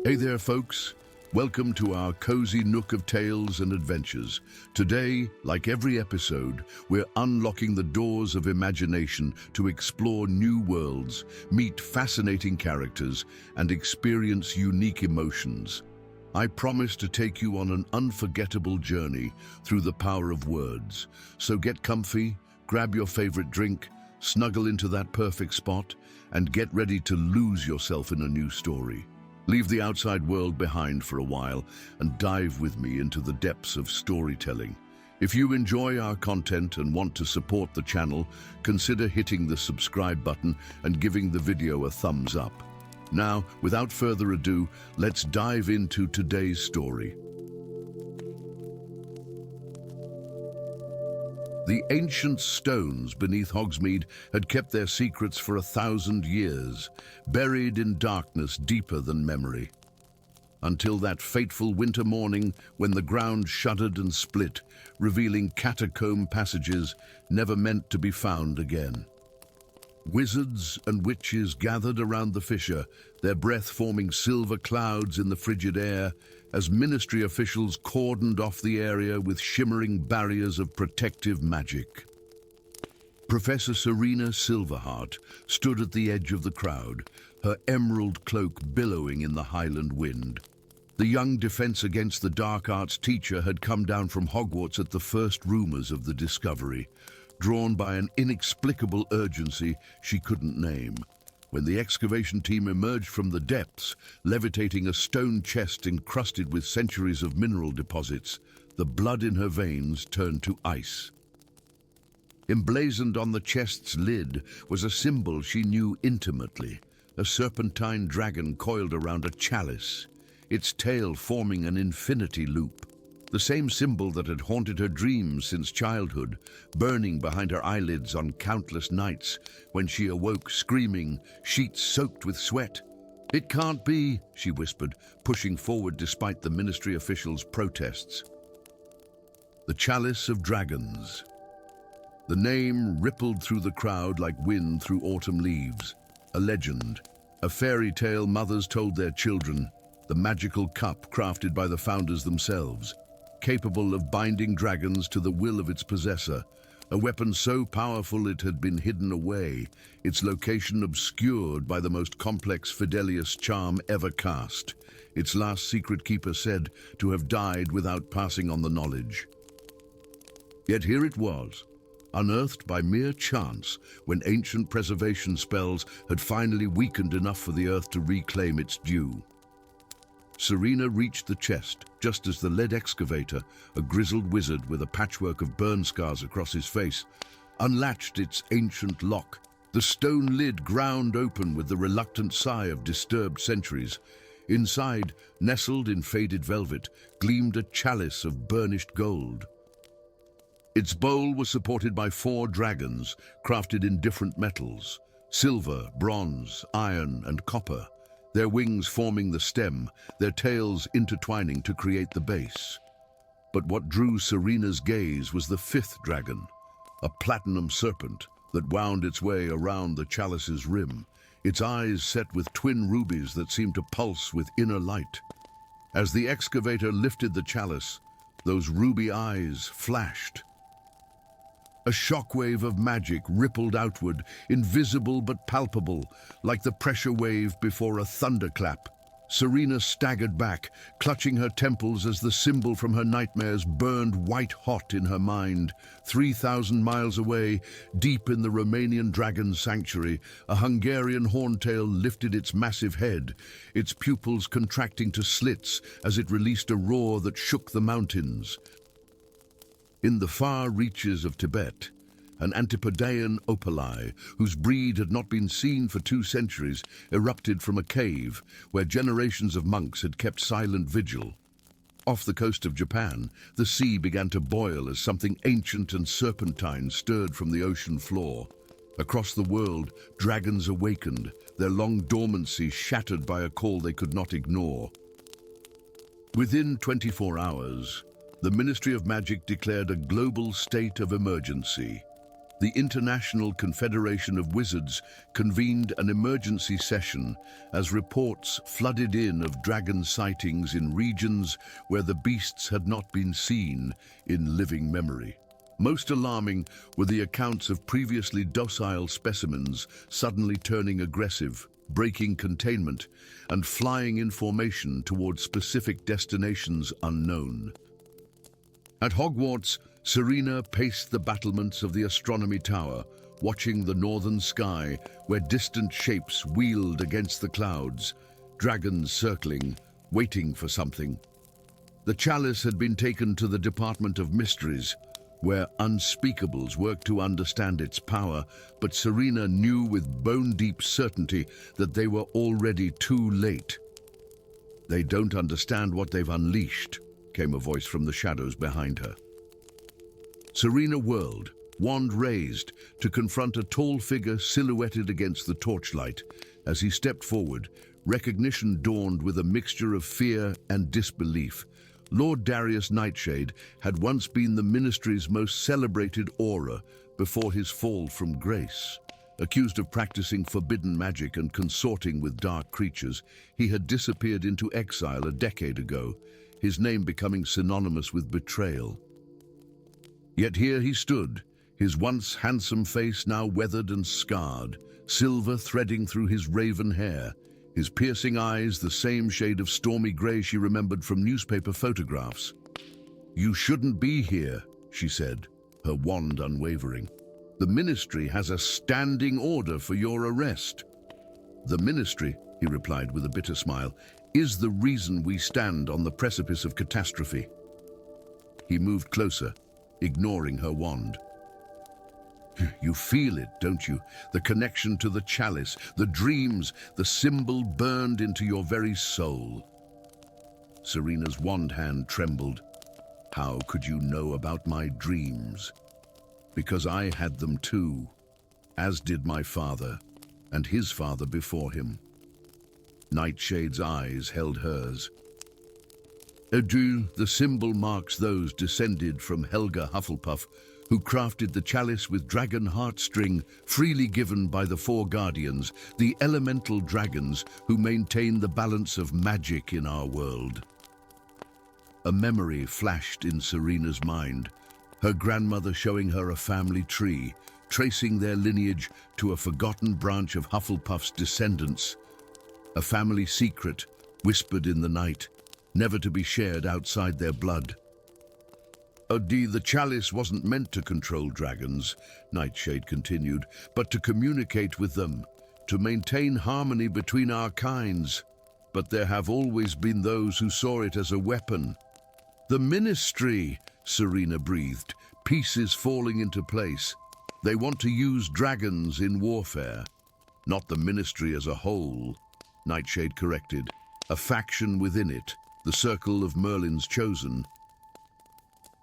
Hey there, folks. Welcome to our cozy nook of tales and adventures. Today, like every episode, we're unlocking the doors of imagination to explore new worlds, meet fascinating characters, and experience unique emotions. I promise to take you on an unforgettable journey through the power of words. So get comfy, grab your favorite drink, snuggle into that perfect spot, and get ready to lose yourself in a new story. Leave the outside world behind for a while and dive with me into the depths of storytelling. If you enjoy our content and want to support the channel, consider hitting the subscribe button and giving the video a thumbs up. Now, without further ado, let's dive into today's story. The ancient stones beneath Hogsmeade had kept their secrets for 1,000 years, buried in darkness deeper than memory. Until that fateful winter morning when the ground shuddered and split, revealing catacomb passages never meant to be found again. Wizards and witches gathered around the fissure, their breath forming silver clouds in the frigid air, as ministry officials cordoned off the area with shimmering barriers of protective magic. Professor Serena Silverheart stood at the edge of the crowd, her emerald cloak billowing in the Highland wind. The young Defense Against the Dark Arts teacher had come down from Hogwarts at the first rumors of the discovery, drawn by an inexplicable urgency she couldn't name. When the excavation team emerged from the depths, levitating a stone chest encrusted with centuries of mineral deposits, the blood in her veins turned to ice. Emblazoned on the chest's lid was a symbol she knew intimately, a serpentine dragon coiled around a chalice, its tail forming an infinity loop. The same symbol that had haunted her dreams since childhood, burning behind her eyelids on countless nights when she awoke screaming, sheets soaked with sweat. "It can't be," she whispered, pushing forward despite the ministry officials' protests. The Chalice of Dragons. The name rippled through the crowd like wind through autumn leaves. A legend, a fairy tale mothers told their children, the magical cup crafted by the founders themselves, capable of binding dragons to the will of its possessor, a weapon so powerful it had been hidden away, its location obscured by the most complex Fidelius charm ever cast, its last secret keeper said to have died without passing on the knowledge. Yet here it was, unearthed by mere chance when ancient preservation spells had finally weakened enough for the earth to reclaim its due. Serena reached the chest just as the lead excavator, a grizzled wizard with a patchwork of burn scars across his face, unlatched its ancient lock. The stone lid ground open with the reluctant sigh of disturbed centuries. Inside, nestled in faded velvet, gleamed a chalice of burnished gold. Its bowl was supported by 4 dragons, crafted in different metals: silver, bronze, iron, and copper. Their wings forming the stem, their tails intertwining to create the base. But what drew Serena's gaze was the 5th dragon, a platinum serpent that wound its way around the chalice's rim, its eyes set with twin rubies that seemed to pulse with inner light. As the excavator lifted the chalice, those ruby eyes flashed. A shockwave of magic rippled outward, invisible but palpable, like the pressure wave before a thunderclap. Serena staggered back, clutching her temples as the symbol from her nightmares burned white-hot in her mind. 3,000 miles away, deep in the Romanian dragon sanctuary, a Hungarian horntail lifted its massive head, its pupils contracting to slits as it released a roar that shook the mountains. In the far reaches of Tibet, an Antipodean opali, whose breed had not been seen for 2 centuries, erupted from a cave where generations of monks had kept silent vigil. Off the coast of Japan, the sea began to boil as something ancient and serpentine stirred from the ocean floor. Across the world, dragons awakened, their long dormancy shattered by a call they could not ignore. Within 24 hours, the Ministry of Magic declared a global state of emergency. the International Confederation of Wizards convened an emergency session as reports flooded in of dragon sightings in regions where the beasts had not been seen in living memory. Most alarming were the accounts of previously docile specimens suddenly turning aggressive, breaking containment, and flying in formation towards specific destinations unknown. At Hogwarts, Serena paced the battlements of the astronomy tower, watching the northern sky where distant shapes wheeled against the clouds, dragons circling, waiting for something. The Chalice had been taken to the Department of Mysteries, where unspeakables worked to understand its power, but Serena knew with bone-deep certainty that they were already too late. "They don't understand what they've unleashed," came a voice from the shadows behind her. Serena whirled, wand raised, to confront a tall figure silhouetted against the torchlight. As he stepped forward, recognition dawned with a mixture of fear and disbelief. Lord Darius Nightshade had once been the Ministry's most celebrated aura before his fall from grace. Accused of practicing forbidden magic and consorting with dark creatures, he had disappeared into exile a decade ago, his name becoming synonymous with betrayal. Yet here he stood, his once handsome face now weathered and scarred, silver threading through his raven hair, his piercing eyes the same shade of stormy grey she remembered from newspaper photographs. "You shouldn't be here," she said, her wand unwavering. "The Ministry has a standing order for your arrest." "The Ministry," he replied with a bitter smile, "is the reason we stand on the precipice of catastrophe." He moved closer, ignoring her wand. "You feel it, don't you? The connection to the Chalice, the dreams, the symbol burned into your very soul." Serena's wand hand trembled. "How could you know about my dreams?" "Because I had them too, as did my father, and his father before him." Nightshade's eyes held hers. "Adieu, the symbol marks those descended from Helga Hufflepuff, who crafted the Chalice with dragon heartstring freely given by the Four Guardians, the elemental dragons who maintain the balance of magic in our world." A memory flashed in Serena's mind, her grandmother showing her a family tree, tracing their lineage to a forgotten branch of Hufflepuff's descendants, a family secret whispered in the night, never to be shared outside their blood. The Chalice wasn't meant to control dragons," Nightshade continued, "but to communicate with them, to maintain harmony between our kinds. But there have always been those who saw it as a weapon." "The Ministry," Serena breathed, pieces falling into place. "They want to use dragons in warfare." "Not the Ministry as a whole," Nightshade corrected. "A faction within it, the Circle of Merlin's Chosen.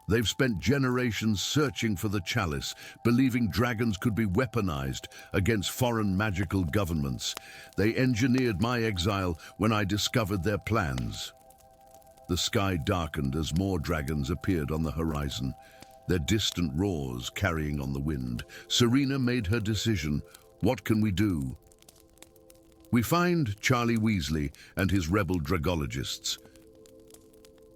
They've spent generations searching for the Chalice, believing dragons could be weaponized against foreign magical governments. They engineered my exile when I discovered their plans." The sky darkened as more dragons appeared on the horizon, their distant roars carrying on the wind. Serena made her decision. What can we do? "We find Charlie Weasley and his rebel dragologists.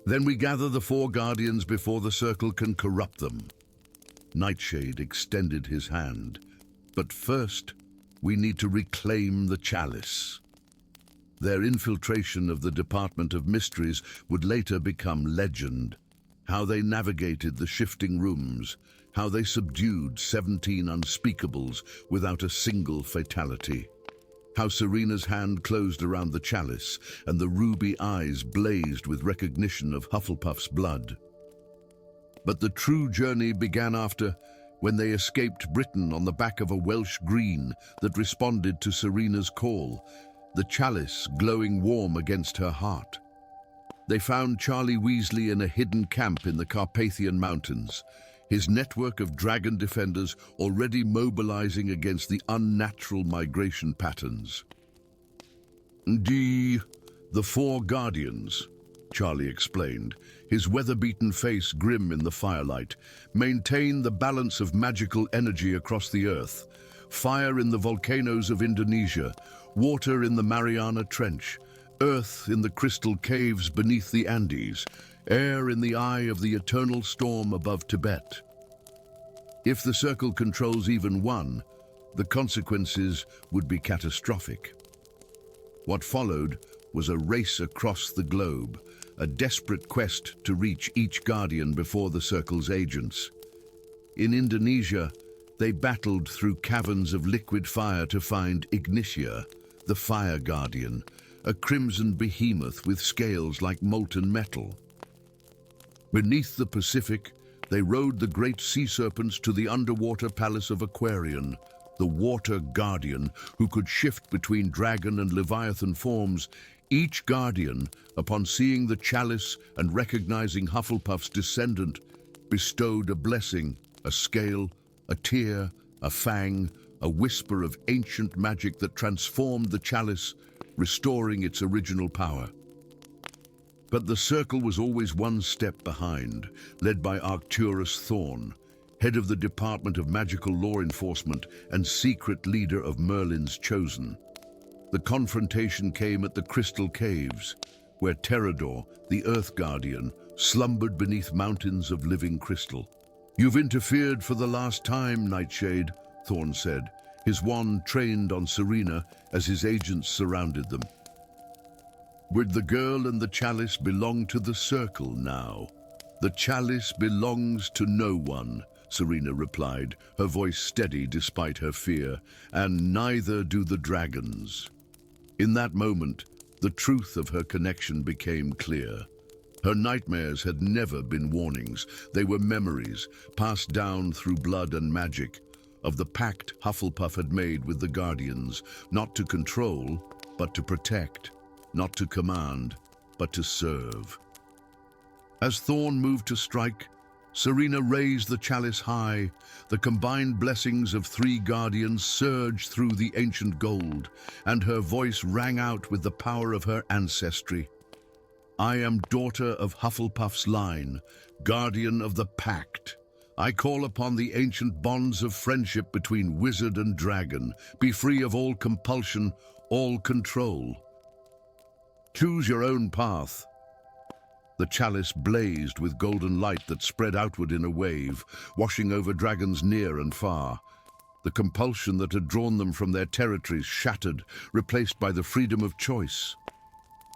Then we gather the Four Guardians before the Circle can corrupt them." Nightshade extended his hand. "But first, we need to reclaim the Chalice." Their infiltration of the Department of Mysteries would later become legend. How they navigated the shifting rooms, how they subdued 17 unspeakables without a single fatality. How Serena's hand closed around the Chalice and the ruby eyes blazed with recognition of Hufflepuff's blood. But the true journey began when they escaped Britain on the back of a Welsh green that responded to Serena's call, the Chalice glowing warm against her heart. They found Charlie Weasley in a hidden camp in the Carpathian Mountains, his network of dragon defenders already mobilizing against the unnatural migration patterns. The Four Guardians," Charlie explained, his weather-beaten face grim in the firelight. Maintain the balance of magical energy across the earth. Fire in the volcanoes of Indonesia, water in the Mariana Trench, earth in the crystal caves beneath the Andes, air in the eye of the eternal storm above Tibet. If the circle controls even one, the consequences would be catastrophic. What followed was a race across the globe, a desperate quest to reach each guardian before the circle's agents. In Indonesia, they battled through caverns of liquid fire to find Ignitia, the fire guardian, a crimson behemoth with scales like molten metal. Beneath the Pacific, they rode the great sea serpents to the underwater palace of Aquarion, the water guardian who could shift between dragon and leviathan forms. Each guardian, upon seeing the chalice and recognizing Hufflepuff's descendant, bestowed a blessing, a scale, a tear, a fang, a whisper of ancient magic that transformed the chalice, restoring its original power. But the circle was always one step behind, led by Arcturus Thorn, head of the Department of Magical Law Enforcement and secret leader of Merlin's Chosen. The confrontation came at the Crystal Caves, where Terador, the Earth Guardian, slumbered beneath mountains of living crystal. "You've interfered for the last time, Nightshade," Thorn said, his wand trained on Serena as his agents surrounded them. "Would the girl and the chalice belong to the circle now?" "The chalice belongs to no one," Serena replied, her voice steady despite her fear, "and neither do the dragons." In that moment, the truth of her connection became clear. Her nightmares had never been warnings. They were memories, passed down through blood and magic, of the pact Hufflepuff had made with the Guardians, not to control, but to protect, not to command, but to serve. As Thorn moved to strike, Serena raised the chalice high. The combined blessings of three guardians surged through the ancient gold, and her voice rang out with the power of her ancestry. "I am daughter of Hufflepuff's line, guardian of the pact. I call upon the ancient bonds of friendship between wizard and dragon. Be free of all compulsion, all control. Choose your own path." The chalice blazed with golden light that spread outward in a wave, washing over dragons near and far. The compulsion that had drawn them from their territories shattered, replaced by the freedom of choice.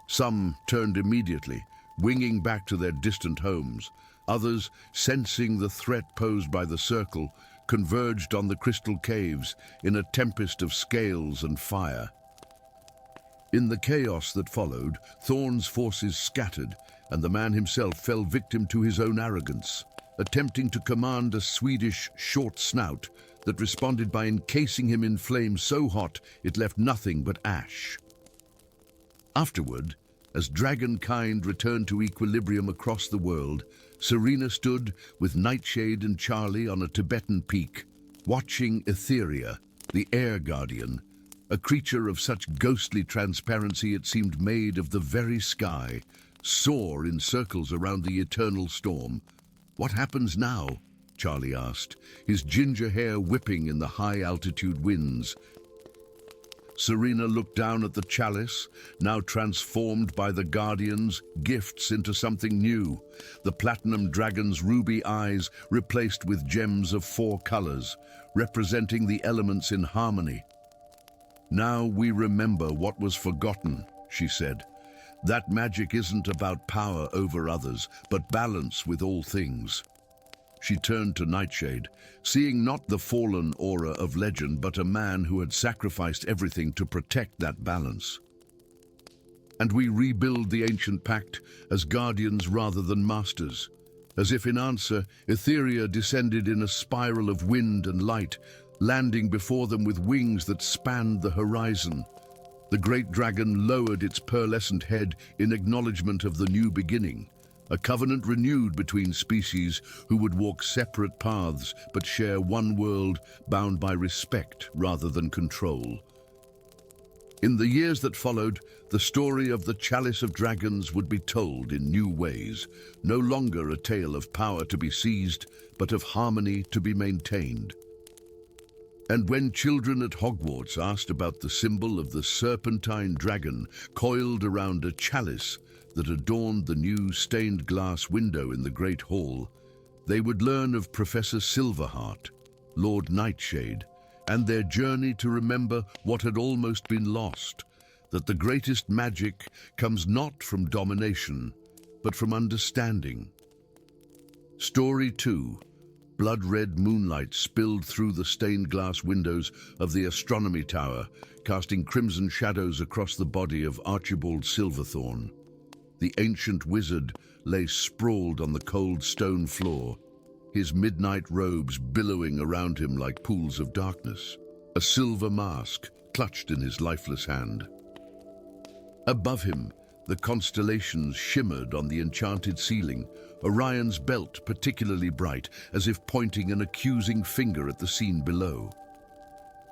Some turned immediately, winging back to their distant homes. Others, sensing the threat posed by the circle, converged on the crystal caves in a tempest of scales and fire. In the chaos that followed, Thorn's forces scattered, and the man himself fell victim to his own arrogance, attempting to command a Swedish short snout that responded by encasing him in flames so hot it left nothing but ash. Afterward, as dragonkind returned to equilibrium across the world, Serena stood with Nightshade and Charlie on a Tibetan peak, watching Etheria, the air guardian, a creature of such ghostly transparency it seemed made of the very sky, soar in circles around the eternal storm. "What happens now?" Charlie asked, his ginger hair whipping in the high-altitude winds. Serena looked down at the chalice, now transformed by the Guardians' gifts into something new, the platinum dragon's ruby eyes replaced with gems of 4 colors, representing the elements in harmony. "Now we remember what was forgotten," she said. "That magic isn't about power over others, but balance with all things." She turned to Nightshade, seeing not the fallen aura of legend, but a man who had sacrificed everything to protect that balance. "And we rebuild the ancient pact as guardians rather than masters." As if in answer, Etheria descended in a spiral of wind and light, landing before them with wings that spanned the horizon. The great dragon lowered its pearlescent head in acknowledgement of the new beginning, a covenant renewed between species who would walk separate paths but share one world bound by respect rather than control. In the years that followed, The story of the Chalice of Dragons would be told in new ways, no longer a tale of power to be seized, but of harmony to be maintained. And when children at Hogwarts asked about the symbol of the serpentine dragon coiled around a chalice that adorned the new stained glass window in the Great Hall, they would learn of Professor Silverheart, Lord Nightshade, and their journey to remember what had almost been lost, that the greatest magic comes not from domination, but from understanding. Story 2. Blood-red moonlight spilled through the stained glass windows of the astronomy tower, casting crimson shadows across the body of Archibald Silverthorn. The ancient wizard lay sprawled on the cold stone floor, his midnight robes billowing around him like pools of darkness, a silver mask clutched in his lifeless hand. Above him, the constellations shimmered on the enchanted ceiling, Orion's belt particularly bright, as if pointing an accusing finger at the scene below.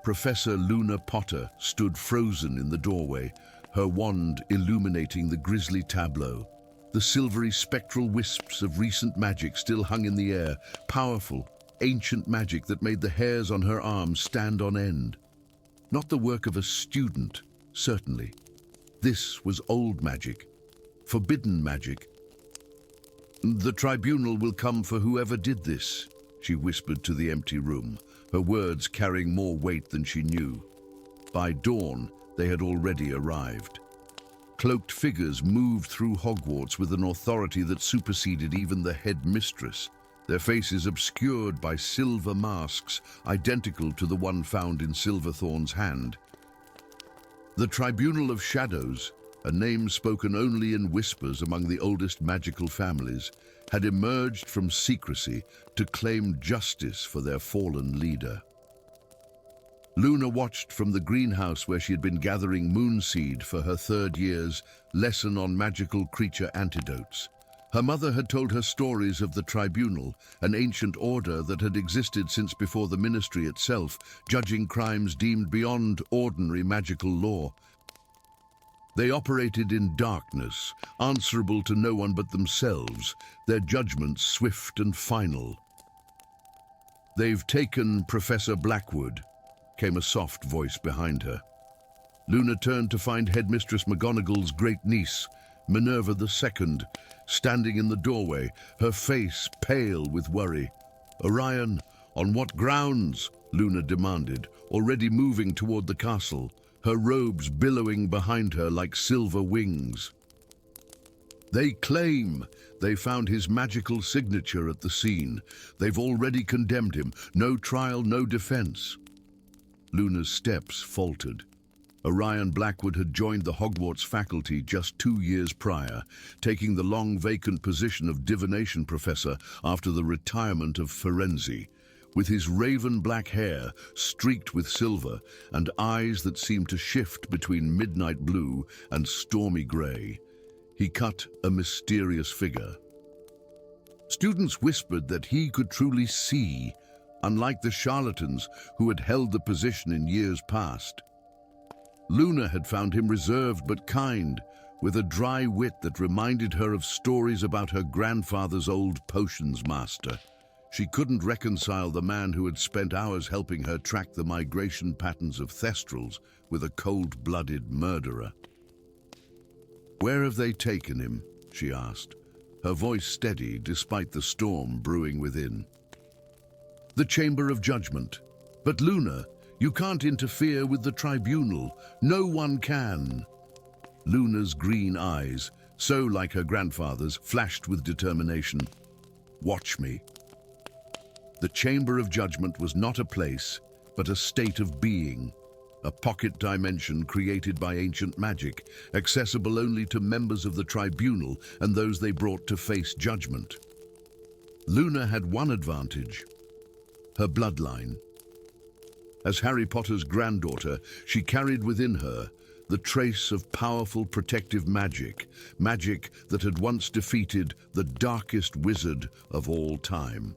Professor Luna Potter stood frozen in the doorway, her wand illuminating the grisly tableau. The silvery spectral wisps of recent magic still hung in the air, powerful, ancient magic that made the hairs on her arms stand on end. Not the work of a student, certainly. This was old magic, forbidden magic. "The Tribunal will come for whoever did this," she whispered to the empty room, her words carrying more weight than she knew. By dawn, they had already arrived. Cloaked figures moved through Hogwarts with an authority that superseded even the headmistress, their faces obscured by silver masks identical to the one found in Silverthorn's hand. The Tribunal of Shadows, a name spoken only in whispers among the oldest magical families, had emerged from secrecy to claim justice for their fallen leader. Luna watched from the greenhouse where she had been gathering moonseed for her third year's lesson on magical creature antidotes. Her mother had told her stories of the Tribunal, an ancient order that had existed since before the Ministry itself, judging crimes deemed beyond ordinary magical law. They operated in darkness, answerable to no one but themselves, their judgments swift and final. "They've taken Professor Blackwood," came a soft voice behind her. Luna turned to find Headmistress McGonagall's great niece, Minerva II, standing in the doorway, her face pale with worry. "Orion, on what grounds?" Luna demanded, already moving toward the castle, her robes billowing behind her like silver wings. "They claim they found his magical signature at the scene. They've already condemned him. No trial, no defense." Luna's steps faltered. Orion Blackwood had joined the Hogwarts faculty just 2 years prior, taking the long vacant position of divination professor after the retirement of Ferenzi. With his raven-black hair streaked with silver and eyes that seemed to shift between midnight blue and stormy grey, he cut a mysterious figure. Students whispered that he could truly see, unlike the charlatans who had held the position in years past. Luna had found him reserved but kind, with a dry wit that reminded her of stories about her grandfather's old potions master. She couldn't reconcile the man who had spent hours helping her track the migration patterns of Thestrals with a cold-blooded murderer. "Where have they taken him?" she asked, her voice steady despite the storm brewing within. "The Chamber of Judgment. But Luna, you can't interfere with the Tribunal. No one can." Luna's green eyes, so like her grandfather's, flashed with determination. "Watch me." The Chamber of Judgment was not a place, but a state of being, a pocket dimension created by ancient magic, accessible only to members of the Tribunal and those they brought to face judgment. Luna had one advantage: her bloodline. As Harry Potter's granddaughter, she carried within her the trace of powerful protective magic, magic that had once defeated the darkest wizard of all time.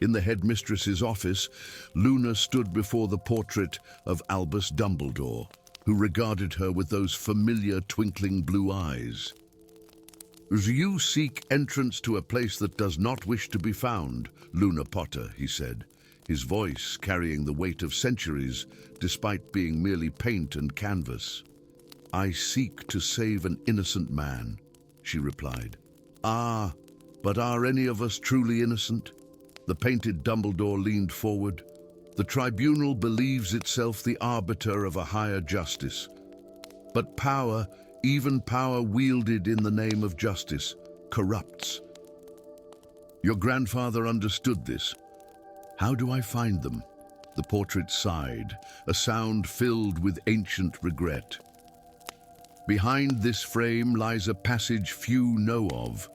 In the headmistress's office, Luna stood before the portrait of Albus Dumbledore, who regarded her with those familiar twinkling blue eyes. "You seek entrance to a place that does not wish to be found, Luna Potter," he said, his voice carrying the weight of centuries despite being merely paint and canvas. "I seek to save an innocent man," she replied. "Ah, but are any of us truly innocent?" The painted Dumbledore leaned forward. "The Tribunal believes itself the arbiter of a higher justice. But power, even power wielded in the name of justice, corrupts. Your grandfather understood this. How do I find them?" The portrait sighed, a sound filled with ancient regret. "Behind this frame lies a passage few know of.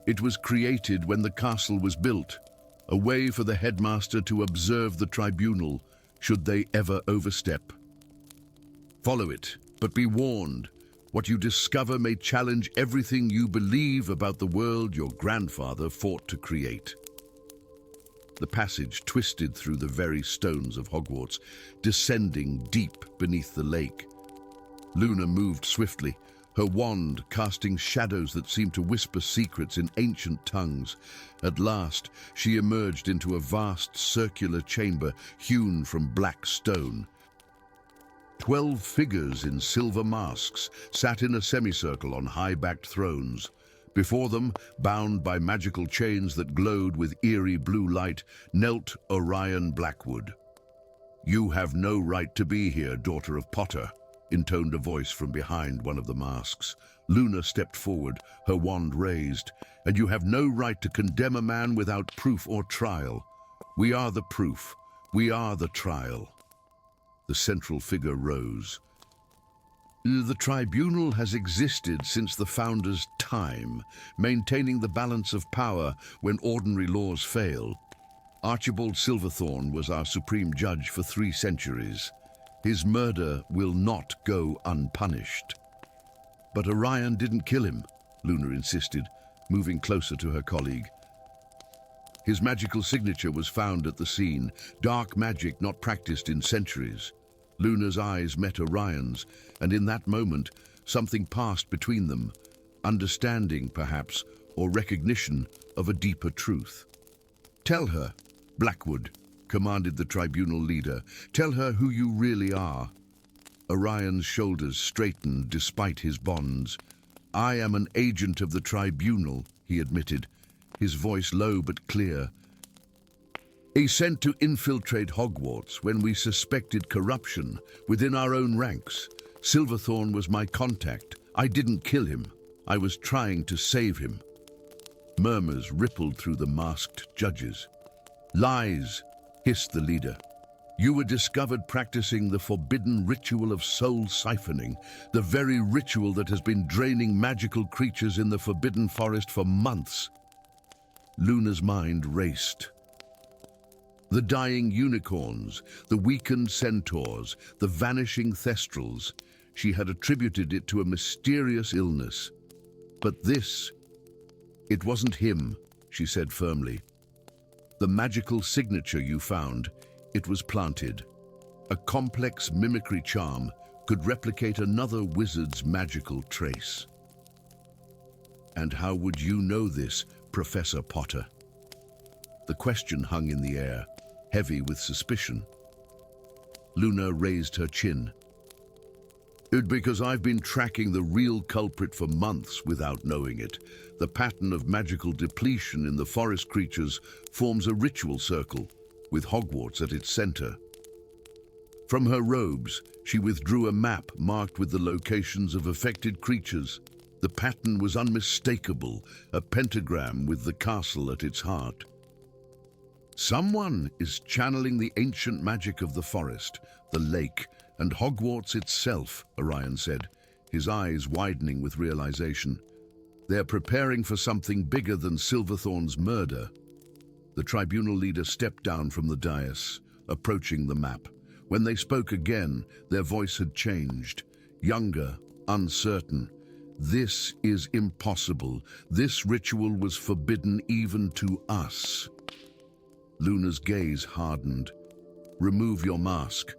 It was created when the castle was built, a way for the headmaster to observe the Tribunal, should they ever overstep. Follow it, but be warned. What you discover may challenge everything you believe about the world your grandfather fought to create." The passage twisted through the very stones of Hogwarts, descending deep beneath the lake. Luna moved swiftly, her wand casting shadows that seemed to whisper secrets in ancient tongues. At last, she emerged into a vast circular chamber hewn from black stone. 12 figures in silver masks sat in a semicircle on high-backed thrones. Before them, bound by magical chains that glowed with eerie blue light, knelt Orion Blackwood. "You have no right to be here, daughter of Potter," intoned a voice from behind one of the masks. Luna stepped forward, her wand raised. "And you have no right to condemn a man without proof or trial. We are the proof. We are the trial." The central figure rose. "The Tribunal has existed since the Founder's time, maintaining the balance of power when ordinary laws fail. Archibald Silverthorn was our supreme judge for 3 centuries. His murder will not go unpunished." "But Orion didn't kill him," Luna insisted, moving closer to her colleague. "His magical signature was found at the scene, dark magic not practiced in centuries." Luna's eyes met Orion's, and in that moment, something passed between them, understanding, perhaps, or recognition of a deeper truth. "Tell her, Blackwood," commanded the Tribunal leader. "Tell her who you really are." Orion's shoulders straightened despite his bonds. "I am an agent of the Tribunal," he admitted, his voice low but clear. "A sent to infiltrate Hogwarts when we suspected corruption within our own ranks. Silverthorn was my contact. I didn't kill him. I was trying to save him." Murmurs rippled through the masked judges. "Lies," hissed the leader. "You were discovered practicing the forbidden ritual of soul siphoning, the very ritual that has been draining magical creatures in the Forbidden Forest for months." Luna's mind raced. The dying unicorns, the weakened centaurs, the vanishing thestrals. She had attributed it to a mysterious illness. But this, it wasn't him, she said firmly. "The magical signature you found, it was planted. A complex mimicry charm could replicate another wizard's magical trace." "And how would you know this, Professor Potter?" The question hung in the air, heavy with suspicion. Luna raised her chin. "Because I've been tracking the real culprit for months without knowing it. The pattern of magical depletion in the forest creatures forms a ritual circle, with Hogwarts at its center." From her robes, she withdrew a map marked with the locations of affected creatures. The pattern was unmistakable, a pentagram with the castle at its heart. "Someone is channeling the ancient magic of the forest, the lake, and Hogwarts itself," Orion said, his eyes widening with realization. "They're preparing for something bigger than Silverthorn's murder." The Tribunal leader stepped down from the dais, approaching the map. When they spoke again, their voice had changed, younger, uncertain. "This is impossible. This ritual was forbidden even to us." Luna's gaze hardened. "Remove your mask."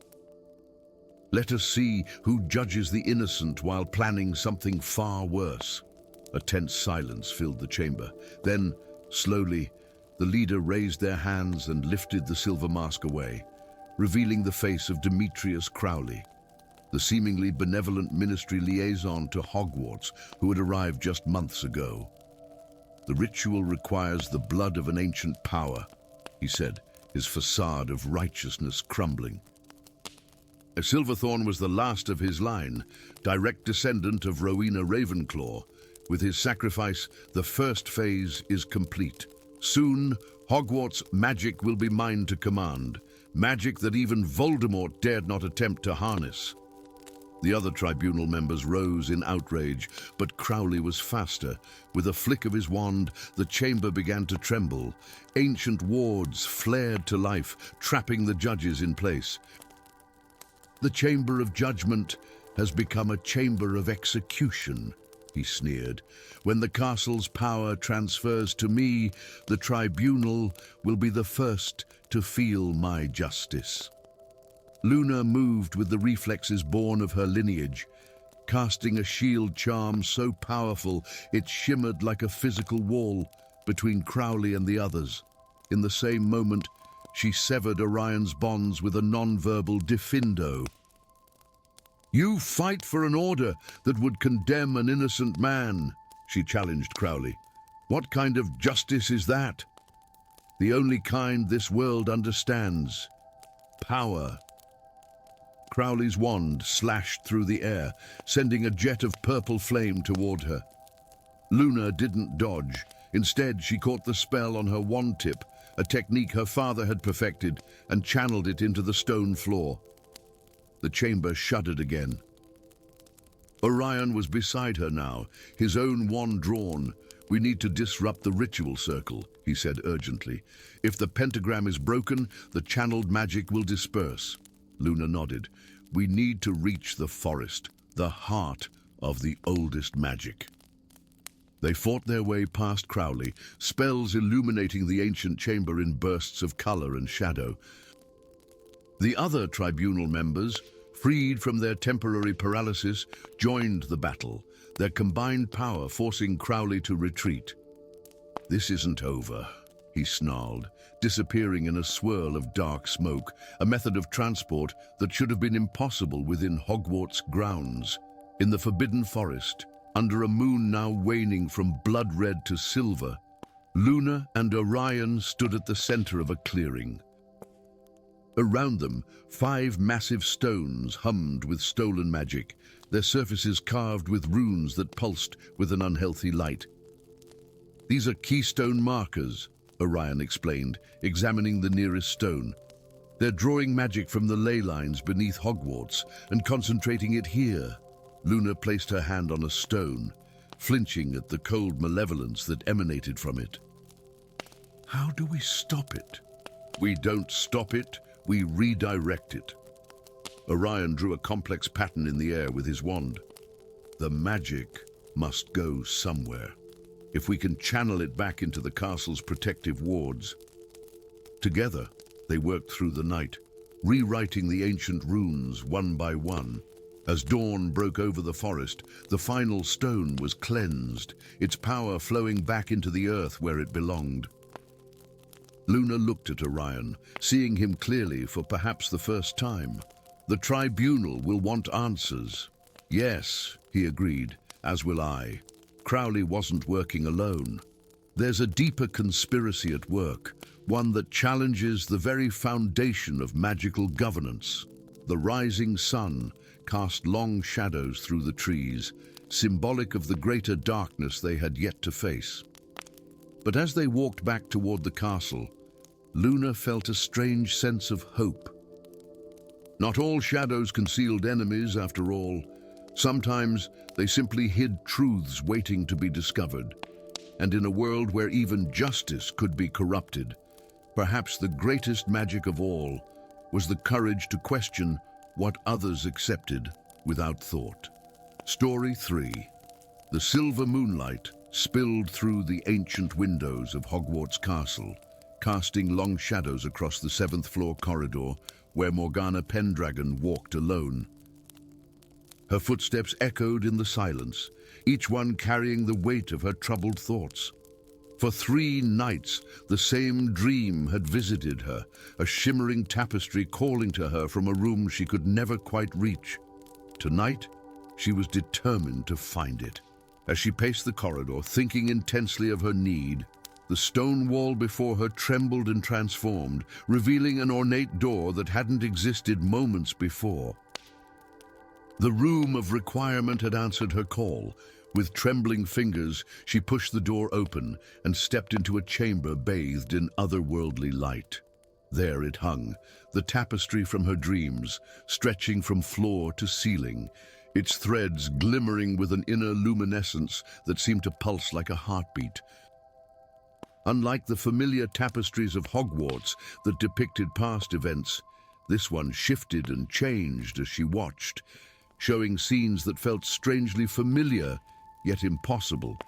Let us see who judges the innocent while planning something far worse. A tense silence filled the chamber. Then, slowly, the leader raised their hands and lifted the silver mask away, revealing the face of Demetrius Crowley, the seemingly benevolent ministry liaison to Hogwarts who had arrived just months ago. "The ritual requires the blood of an ancient power," he said, his facade of righteousness crumbling. Silverthorn was the last of his line, direct descendant of Rowena Ravenclaw. With his sacrifice, the first phase is complete. Soon, Hogwarts magic will be mine to command, magic that even Voldemort dared not attempt to harness. The other tribunal members rose in outrage, but Crowley was faster. With a flick of his wand, the chamber began to tremble. Ancient wards flared to life, trapping the judges in place. "The chamber of judgment has become a chamber of execution," he sneered. "When the castle's power transfers to me, the tribunal will be the first to feel my justice." Luna moved with the reflexes born of her lineage, casting a shield charm so powerful it shimmered like a physical wall between Crowley and the others. In the same moment, she severed Orion's bonds with a non-verbal diffindo. "You fight for an order that would condemn an innocent man," she challenged Crowley. "What kind of justice is that?" "The only kind this world understands. Power." Crowley's wand slashed through the air, sending a jet of purple flame toward her. Luna didn't dodge. Instead, she caught the spell on her wand tip, a technique her father had perfected, and channeled it into the stone floor. The chamber shuddered again. Orion was beside her now, his own wand drawn. "We need to disrupt the ritual circle," he said urgently. "If the pentagram is broken, the channeled magic will disperse." Luna nodded. "We need to reach the forest, the heart of the oldest magic." They fought their way past Crowley, spells illuminating the ancient chamber in bursts of color and shadow. The other tribunal members, freed from their temporary paralysis, joined the battle, their combined power forcing Crowley to retreat. "This isn't over," he snarled, disappearing in a swirl of dark smoke, a method of transport that should have been impossible within Hogwarts grounds. In the Forbidden Forest, under a moon now waning from blood-red to silver, Luna and Orion stood at the center of a clearing. Around them, 5 massive stones hummed with stolen magic, their surfaces carved with runes that pulsed with an unhealthy light. "These are keystone markers," Orion explained, examining the nearest stone. "They're drawing magic from the ley lines beneath Hogwarts and concentrating it here." Luna placed her hand on a stone, flinching at the cold malevolence that emanated from it. "How do we stop it?" "We don't stop it, we redirect it." Orion drew a complex pattern in the air with his wand. "The magic must go somewhere. If we can channel it back into the castle's protective wards." Together, they worked through the night, rewriting the ancient runes one by one. As dawn broke over the forest, the final stone was cleansed, its power flowing back into the earth where it belonged. Luna looked at Orion, seeing him clearly for perhaps the first time. "The Tribunal will want answers." "Yes," he agreed, "as will I." Crowley wasn't working alone. There's a deeper conspiracy at work, one that challenges the very foundation of magical governance. The rising sun cast long shadows through the trees, symbolic of the greater darkness they had yet to face. But as they walked back toward the castle, Luna felt a strange sense of hope. Not all shadows concealed enemies, after all. Sometimes they simply hid truths waiting to be discovered. And in a world where even justice could be corrupted, perhaps the greatest magic of all was the courage to question what others accepted without thought. Story 3. The silver moonlight spilled through the ancient windows of Hogwarts Castle, casting long shadows across the 7th floor corridor where Morgana Pendragon walked alone. Her footsteps echoed in the silence, each one carrying the weight of her troubled thoughts. For 3 nights, the same dream had visited her, a shimmering tapestry calling to her from a room she could never quite reach. Tonight, she was determined to find it. As she paced the corridor, thinking intensely of her need, the stone wall before her trembled and transformed, revealing an ornate door that hadn't existed moments before. The room of requirement had answered her call. With trembling fingers, she pushed the door open and stepped into a chamber bathed in otherworldly light. There it hung, the tapestry from her dreams, stretching from floor to ceiling, its threads glimmering with an inner luminescence that seemed to pulse like a heartbeat. Unlike the familiar tapestries of Hogwarts that depicted past events, this one shifted and changed as she watched, showing scenes that felt strangely familiar, yet impossible.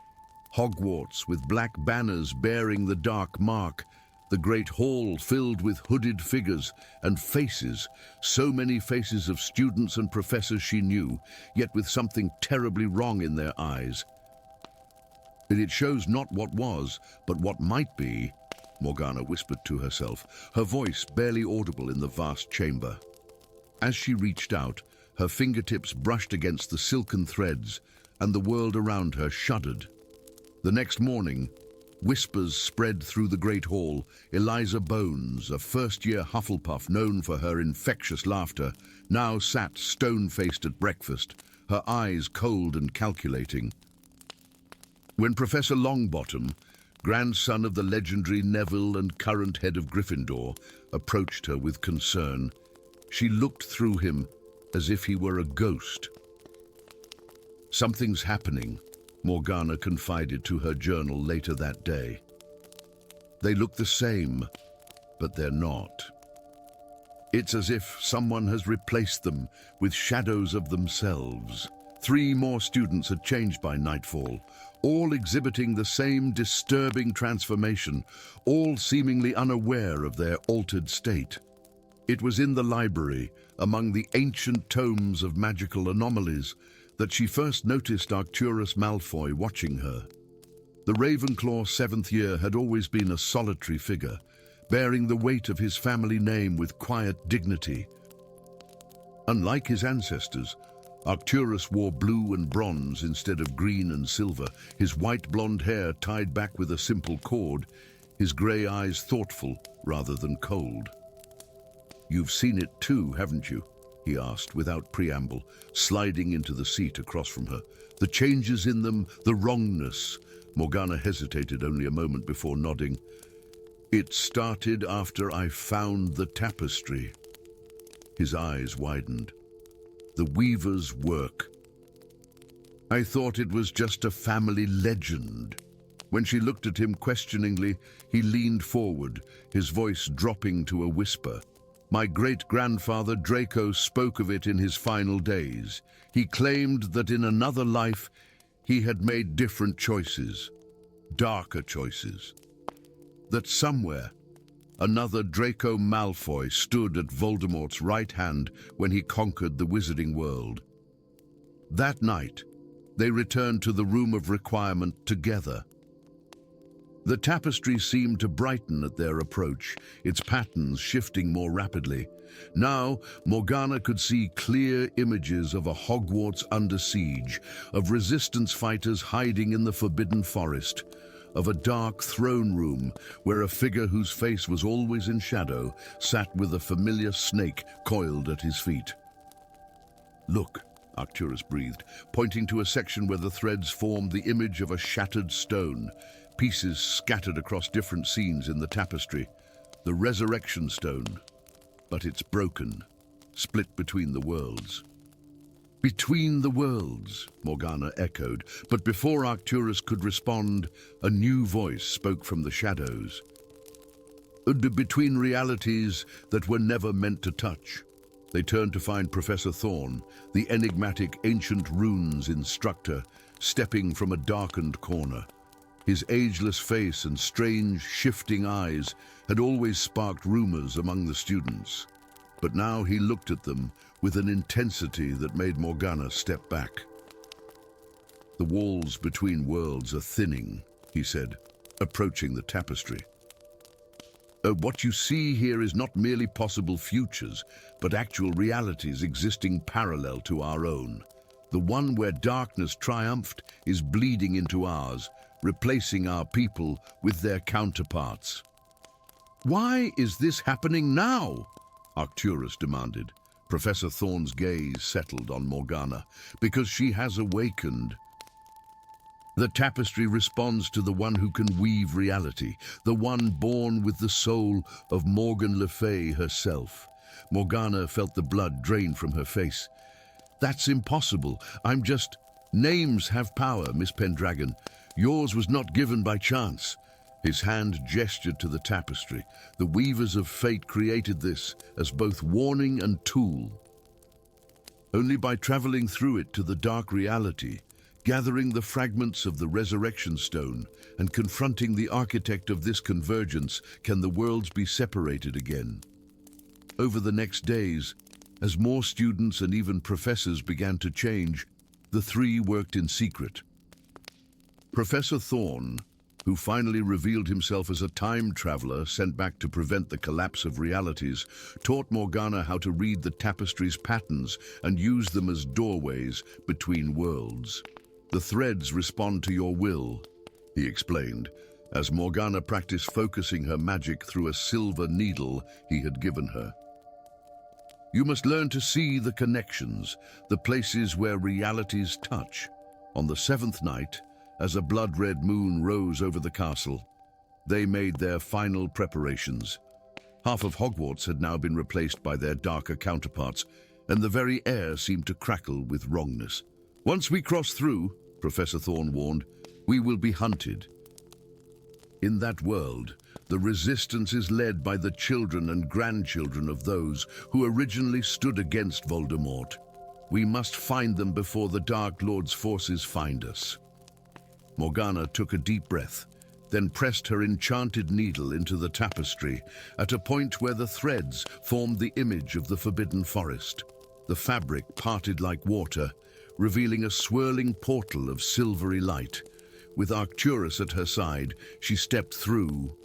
Hogwarts with black banners bearing the dark mark, the great hall filled with hooded figures and faces, so many faces of students and professors she knew, yet with something terribly wrong in their eyes. And it shows not what was, but what might be, Morgana whispered to herself, her voice barely audible in the vast chamber. As she reached out, her fingertips brushed against the silken threads, and the world around her shuddered. The next morning, whispers spread through the great hall. Eliza Bones, a first-year Hufflepuff known for her infectious laughter, now sat stone-faced at breakfast, her eyes cold and calculating. When Professor Longbottom, grandson of the legendary Neville and current head of Gryffindor, approached her with concern, she looked through him as if he were a ghost. "Something's happening," Morgana confided to her journal later that day. "They look the same, but they're not. It's as if someone has replaced them with shadows of themselves." 3 more students had changed by nightfall, all exhibiting the same disturbing transformation, all seemingly unaware of their altered state. It was in the library, among the ancient tomes of magical anomalies, that she first noticed Arcturus Malfoy watching her. The Ravenclaw 7th year had always been a solitary figure, bearing the weight of his family name with quiet dignity. Unlike his ancestors, Arcturus wore blue and bronze instead of green and silver, his white blonde hair tied back with a simple cord, his grey eyes thoughtful rather than cold. "You've seen it too, haven't you?" he asked without preamble, sliding into the seat across from her. "The changes in them, the wrongness." Morgana hesitated only a moment before nodding. "It started after I found the tapestry." His eyes widened. "The weaver's work. I thought it was just a family legend." When she looked at him questioningly, he leaned forward, his voice dropping to a whisper. "My great-grandfather Draco spoke of it in his final days. He claimed that in another life he had made different choices, darker choices. That somewhere, another Draco Malfoy stood at Voldemort's right hand when he conquered the wizarding world. That night, they returned to the Room of Requirement together. The tapestry seemed to brighten at their approach, its patterns shifting more rapidly. Now, Morgana could see clear images of a Hogwarts under siege, of resistance fighters hiding in the Forbidden Forest, of a dark throne room where a figure whose face was always in shadow sat with a familiar snake coiled at his feet. "Look," Arcturus breathed, pointing to a section where the threads formed the image of a shattered stone, pieces scattered across different scenes in the tapestry. "The resurrection stone. But it's broken, split between the worlds." "Between the worlds," Morgana echoed, but before Arcturus could respond, a new voice spoke from the shadows. "Between realities that were never meant to touch." They turned to find Professor Thorne, the enigmatic ancient runes instructor, stepping from a darkened corner. His ageless face and strange, shifting eyes had always sparked rumors among the students. But now he looked at them, with an intensity that made Morgana step back. "The walls between worlds are thinning," he said, approaching the tapestry. What you see here is not merely possible futures, but actual realities existing parallel to our own. The one where darkness triumphed is bleeding into ours, replacing our people with their counterparts." "Why is this happening now?" Arcturus demanded. Professor Thorn's gaze settled on Morgana. "Because she has awakened. The tapestry responds to the one who can weave reality, the one born with the soul of Morgan Le Fay herself." Morgana felt the blood drain from her face. "That's impossible. I'm just—" "Names have power, Miss Pendragon. Yours was not given by chance." His hand gestured to the tapestry. "The weavers of fate created this as both warning and tool. Only by traveling through it to the dark reality, gathering the fragments of the resurrection stone, and confronting the architect of this convergence, can the worlds be separated again." Over the next days, as more students and even professors began to change, the three worked in secret. Professor Thorn, who finally revealed himself as a time traveler sent back to prevent the collapse of realities, taught Morgana how to read the tapestry's patterns and use them as doorways between worlds. "The threads respond to your will," he explained, as Morgana practiced focusing her magic through a silver needle he had given her. "You must learn to see the connections, the places where realities touch." On the seventh night, as a blood-red moon rose over the castle, they made their final preparations. Half of Hogwarts had now been replaced by their darker counterparts, and the very air seemed to crackle with wrongness. "Once we cross through," Professor Thorn warned, "we will be hunted. In that world, the resistance is led by the children and grandchildren of those who originally stood against Voldemort. We must find them before the Dark Lord's forces find us." Morgana took a deep breath, then pressed her enchanted needle into the tapestry at a point where the threads formed the image of the Forbidden Forest. The fabric parted like water, revealing a swirling portal of silvery light. With Arcturus at her side, she stepped through.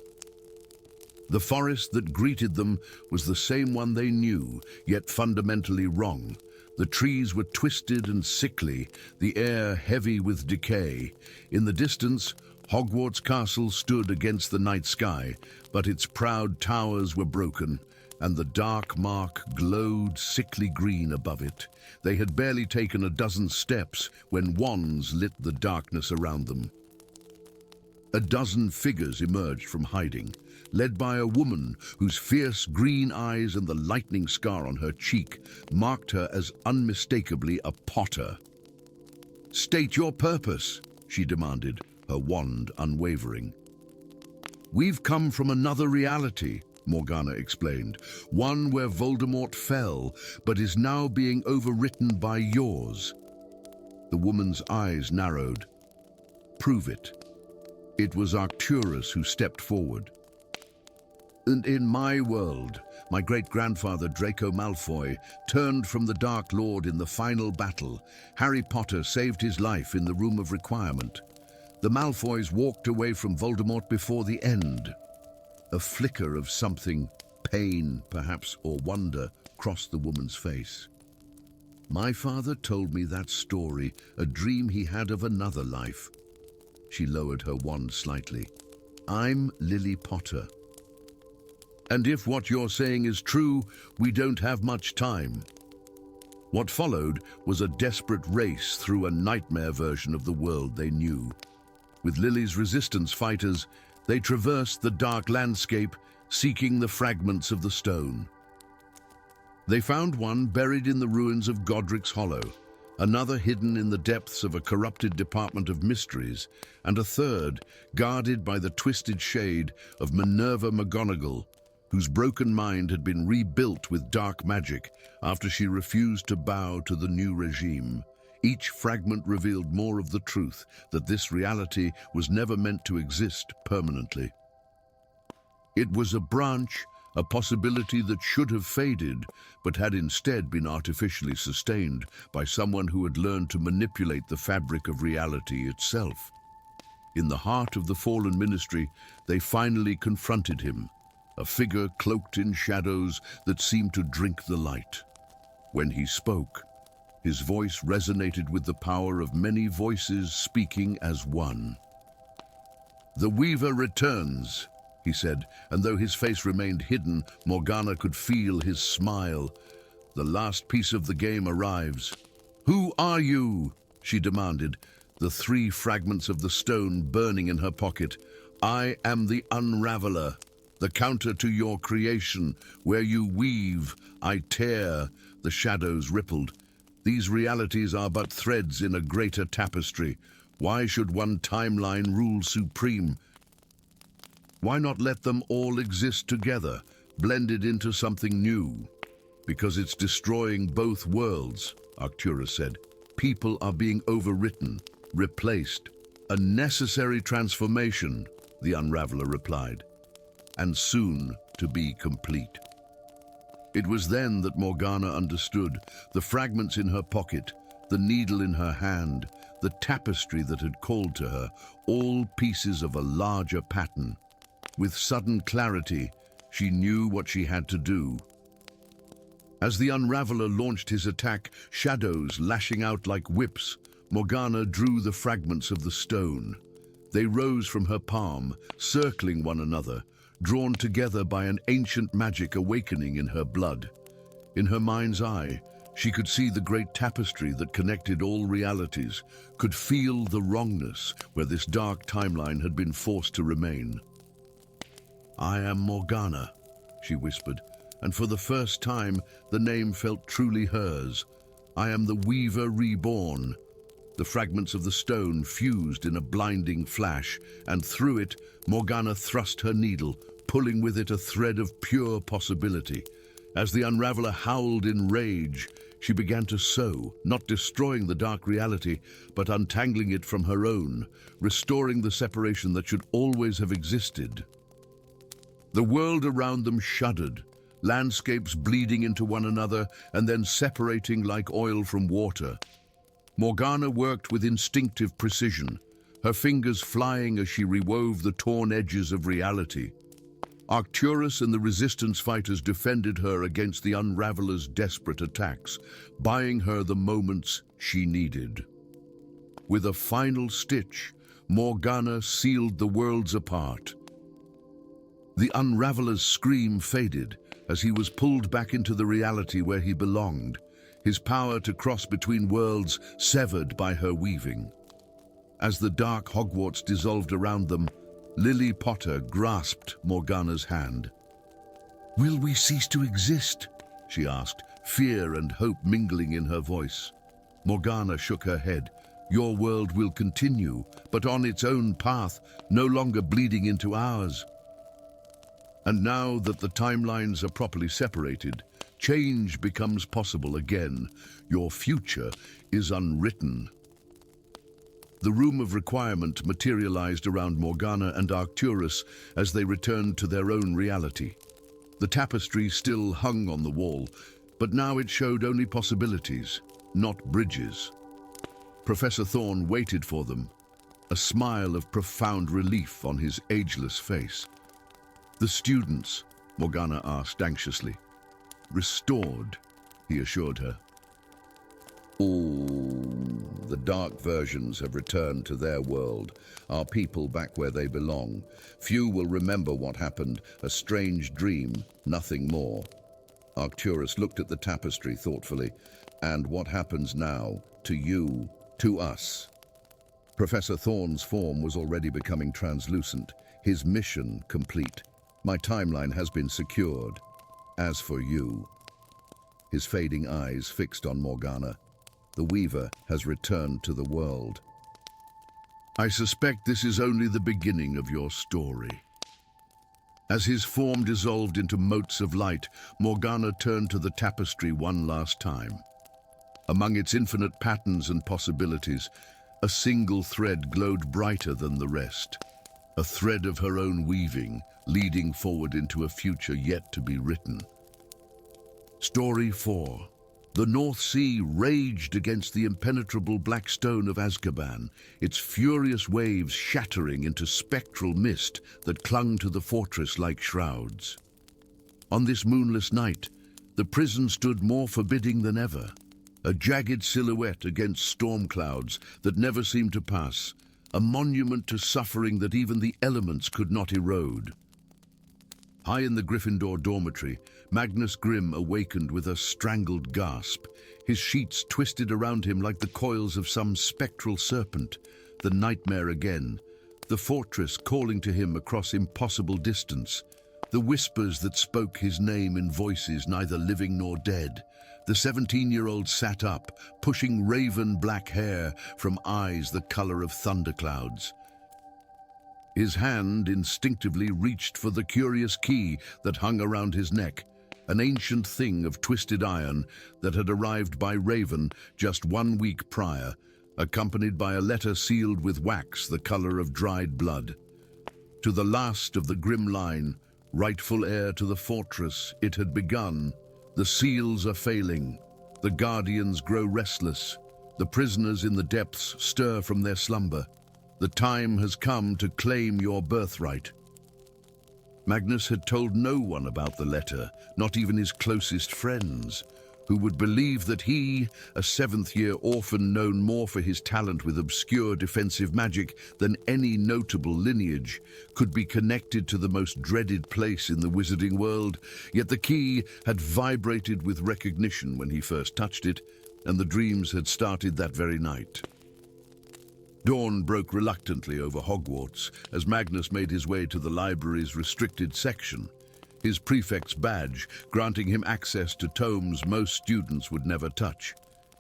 The forest that greeted them was the same one they knew, yet fundamentally wrong. The trees were twisted and sickly, the air heavy with decay. In the distance, Hogwarts Castle stood against the night sky, but its proud towers were broken, and the dark mark glowed sickly green above it. They had barely taken a dozen steps when wands lit the darkness around them. A dozen figures emerged from hiding, led by a woman whose fierce green eyes and the lightning scar on her cheek marked her as unmistakably a Potter. "State your purpose," she demanded, her wand unwavering. "We've come from another reality," Morgana explained, "one where Voldemort fell, but is now being overwritten by yours." The woman's eyes narrowed. "Prove it." It was Arcturus who stepped forward. "And in my world, my great-grandfather Draco Malfoy turned from the Dark Lord in the final battle. Harry Potter saved his life in the Room of Requirement. The Malfoys walked away from Voldemort before the end." A flicker of something, pain perhaps, or wonder, crossed the woman's face. "My father told me that story, a dream he had of another life." She lowered her wand slightly. "I'm Lily Potter. And if what you're saying is true, we don't have much time." What followed was a desperate race through a nightmare version of the world they knew. With Lily's resistance fighters, they traversed the dark landscape, seeking the fragments of the stone. They found one buried in the ruins of Godric's Hollow, another hidden in the depths of a corrupted Department of Mysteries, and a third guarded by the twisted shade of Minerva McGonagall, whose broken mind had been rebuilt with dark magic after she refused to bow to the new regime. Each fragment revealed more of the truth, that this reality was never meant to exist permanently. It was a branch a possibility that should have faded, but had instead been artificially sustained by someone who had learned to manipulate the fabric of reality itself. In the heart of the fallen ministry, they finally confronted him, a figure cloaked in shadows that seemed to drink the light. When he spoke, his voice resonated with the power of many voices speaking as one. "The Weaver returns," he said, and though his face remained hidden, Morgana could feel his smile. "The last piece of the game arrives." "Who are you?" she demanded, the 3 fragments of the stone burning in her pocket. "I am the Unraveler, the counter to your creation. Where you weave, I tear," the shadows rippled. "These realities are but threads in a greater tapestry. Why should one timeline rule supreme? Why not let them all exist together, blended into something new?" "Because it's destroying both worlds," Arcturus said. "People are being overwritten, replaced." "A necessary transformation," the Unraveler replied, "and soon to be complete." It was then that Morgana understood. The fragments in her pocket, the needle in her hand, the tapestry that had called to her, all pieces of a larger pattern. With sudden clarity, she knew what she had to do. As the Unraveler launched his attack, shadows lashing out like whips, Morgana drew the fragments of the stone. They rose from her palm, circling one another, drawn together by an ancient magic awakening in her blood. In her mind's eye, she could see the great tapestry that connected all realities, could feel the wrongness where this dark timeline had been forced to remain. "I am Morgana," she whispered, and for the first time the name felt truly hers. "I am the Weaver reborn." The fragments of the stone fused in a blinding flash, and through it, Morgana thrust her needle, pulling with it a thread of pure possibility. As the Unraveler howled in rage, she began to sew, not destroying the dark reality, but untangling it from her own, restoring the separation that should always have existed. The world around them shuddered, landscapes bleeding into one another and then separating like oil from water. Morgana worked with instinctive precision, her fingers flying as she rewove the torn edges of reality. Arcturus and the resistance fighters defended her against the Unraveler's desperate attacks, buying her the moments she needed. With a final stitch, Morgana sealed the worlds apart. The Unraveler's scream faded as he was pulled back into the reality where he belonged, his power to cross between worlds severed by her weaving. As the dark Hogwarts dissolved around them, Lily Potter grasped Morgana's hand. "Will we cease to exist?" she asked, fear and hope mingling in her voice. Morgana shook her head. "Your world will continue, but on its own path, no longer bleeding into ours." And now that the timelines are properly separated, change becomes possible again. Your future is unwritten. The room of requirement materialized around Morgana and Arcturus as they returned to their own reality. The tapestry still hung on the wall, but now it showed only possibilities, not bridges. Professor Thorn waited for them, a smile of profound relief on his ageless face. "The students?" Morgana asked anxiously. "Restored," he assured her. "All the dark versions have returned to their world, our people back where they belong. Few will remember what happened, a strange dream, nothing more." Arcturus looked at the tapestry thoughtfully. "And what happens now, to you, to us?" Professor Thorn's form was already becoming translucent, his mission complete. "My timeline has been secured. As for you," his fading eyes fixed on Morgana, "the Weaver has returned to the world. I suspect this is only the beginning of your story." As his form dissolved into motes of light, Morgana turned to the tapestry one last time. Among its infinite patterns and possibilities, a single thread glowed brighter than the rest. a thread of her own weaving, leading forward into a future yet to be written. Story 4. The North Sea raged against the impenetrable black stone of Aszkaban, its furious waves shattering into spectral mist that clung to the fortress like shrouds. On this moonless night, the prison stood more forbidding than ever, a jagged silhouette against storm clouds that never seemed to pass, a monument to suffering that even the elements could not erode. High in the Gryffindor dormitory, Magnus Grimm awakened with a strangled gasp, his sheets twisted around him like the coils of some spectral serpent. The nightmare again, the fortress calling to him across impossible distance, the whispers that spoke his name in voices neither living nor dead. The 17-year-old sat up, pushing raven black hair from eyes the color of thunderclouds. His hand instinctively reached for the curious key that hung around his neck, an ancient thing of twisted iron that had arrived by Raven just 1 week prior, accompanied by a letter sealed with wax the color of dried blood. To the last of the grim line, rightful heir to the fortress, it had begun. The seals are failing, the guardians grow restless, the prisoners in the depths stir from their slumber. The time has come to claim your birthright. Magnus had told no one about the letter, not even his closest friends, who would believe that he, a 7th-year orphan known more for his talent with obscure defensive magic than any notable lineage, could be connected to the most dreaded place in the wizarding world. Yet the key had vibrated with recognition when he first touched it, and the dreams had started that very night. Dawn broke reluctantly over Hogwarts as Magnus made his way to the library's restricted section, his prefect's badge granting him access to tomes most students would never touch.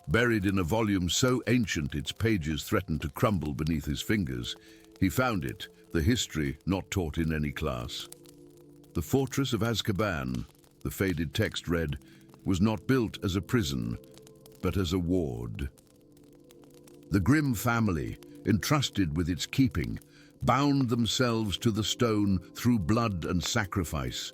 Buried in a volume so ancient its pages threatened to crumble beneath his fingers, he found it, the history not taught in any class. The fortress of Aszkaban, the faded text read, was not built as a prison, but as a ward. The Grimm family, entrusted with its keeping, bound themselves to the stone through blood and sacrifice.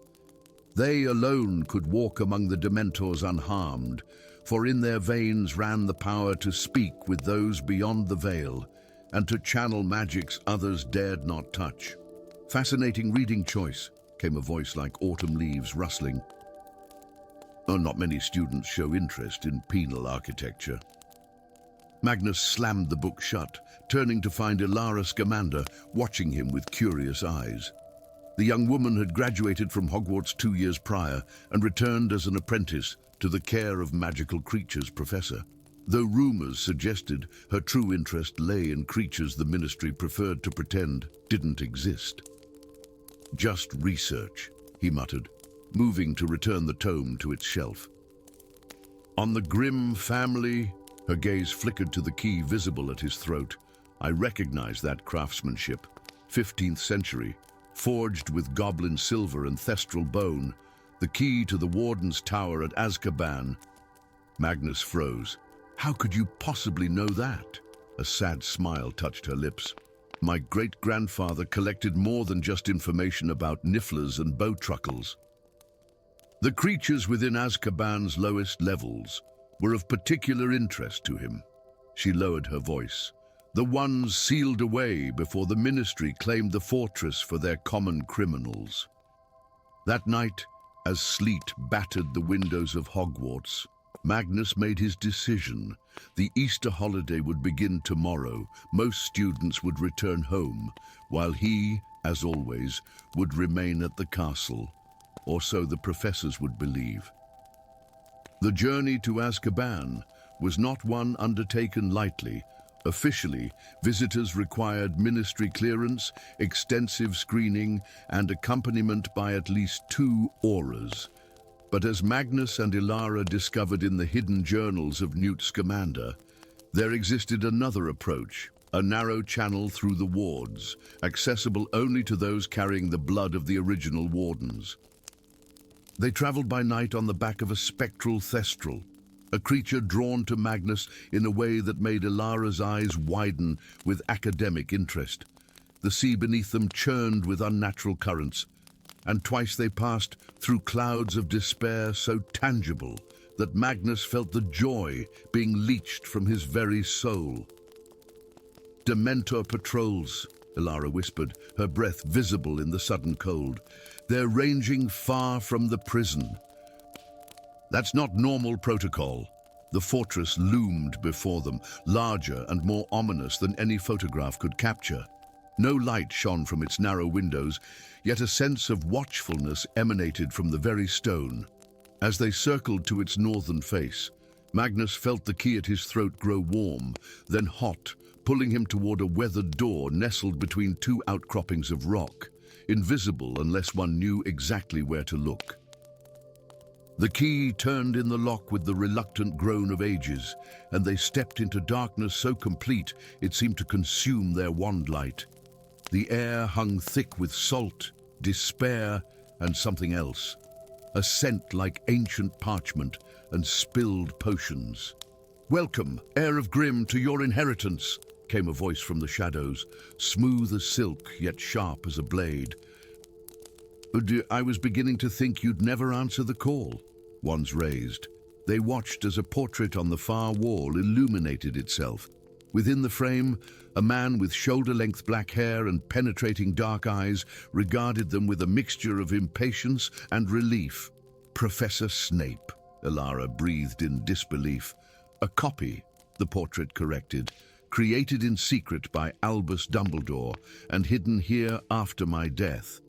They alone could walk among the Dementors unharmed, for in their veins ran the power to speak with those beyond the veil, and to channel magics others dared not touch. Fascinating reading choice, came a voice like autumn leaves rustling. Not many students show interest in penal architecture. Magnus slammed the book shut, turning to find Ilara Scamander watching him with curious eyes. The young woman had graduated from Hogwarts 2 years prior and returned as an apprentice to the care of magical creatures professor, though rumors suggested her true interest lay in creatures the Ministry preferred to pretend didn't exist. Just research, he muttered, moving to return the tome to its shelf. On the Grimm family, her gaze flickered to the key visible at his throat. I recognize that craftsmanship, 15th century, forged with goblin silver and thestral bone, the key to the Warden's Tower at Aszkaban. Magnus froze. How could you possibly know that? A sad smile touched her lips. My great-grandfather collected more than just information about nifflers and bowtruckles. The creatures within Azkaban's lowest levels were of particular interest to him. She lowered her voice. The ones sealed away before the Ministry claimed the fortress for their common criminals. That night, as sleet battered the windows of Hogwarts, Magnus made his decision. The Easter holiday would begin tomorrow. Most students would return home, while he, as always, would remain at the castle, or so the professors would believe. The journey to Aszkaban was not one undertaken lightly. Officially, visitors required Ministry clearance, extensive screening, and accompaniment by at least 2 auras. But as Magnus and Ilara discovered in the hidden journals of Newt Scamander, there existed another approach, a narrow channel through the wards, accessible only to those carrying the blood of the original wardens. They traveled by night on the back of a spectral thestral, a creature drawn to Magnus in a way that made Ilara's eyes widen with academic interest. The sea beneath them churned with unnatural currents, and twice they passed through clouds of despair so tangible that Magnus felt the joy being leached from his very soul. "Dementor patrols," Elara whispered, her breath visible in the sudden cold. "They're ranging far from the prison." "That's not normal protocol." The fortress loomed before them, larger and more ominous than any photograph could capture. No light shone from its narrow windows, yet a sense of watchfulness emanated from the very stone. As they circled to its northern face, Magnus felt the key at his throat grow warm, then hot, pulling him toward a weathered door nestled between two outcroppings of rock, invisible unless one knew exactly where to look. The key turned in the lock with the reluctant groan of ages, and they stepped into darkness so complete it seemed to consume their wand light. The air hung thick with salt, despair, and something else, a scent like ancient parchment and spilled potions. "Welcome, heir of Grimm, to your inheritance," came a voice from the shadows, smooth as silk yet sharp as a blade. "I was beginning to think you'd never answer the call," one's raised. They watched as a portrait on the far wall illuminated itself. Within the frame, a man with shoulder-length black hair and penetrating dark eyes regarded them with a mixture of impatience and relief. "Professor Snape," Elara breathed in disbelief. "A copy," the portrait corrected, "created in secret by Albus Dumbledore and hidden here after my death."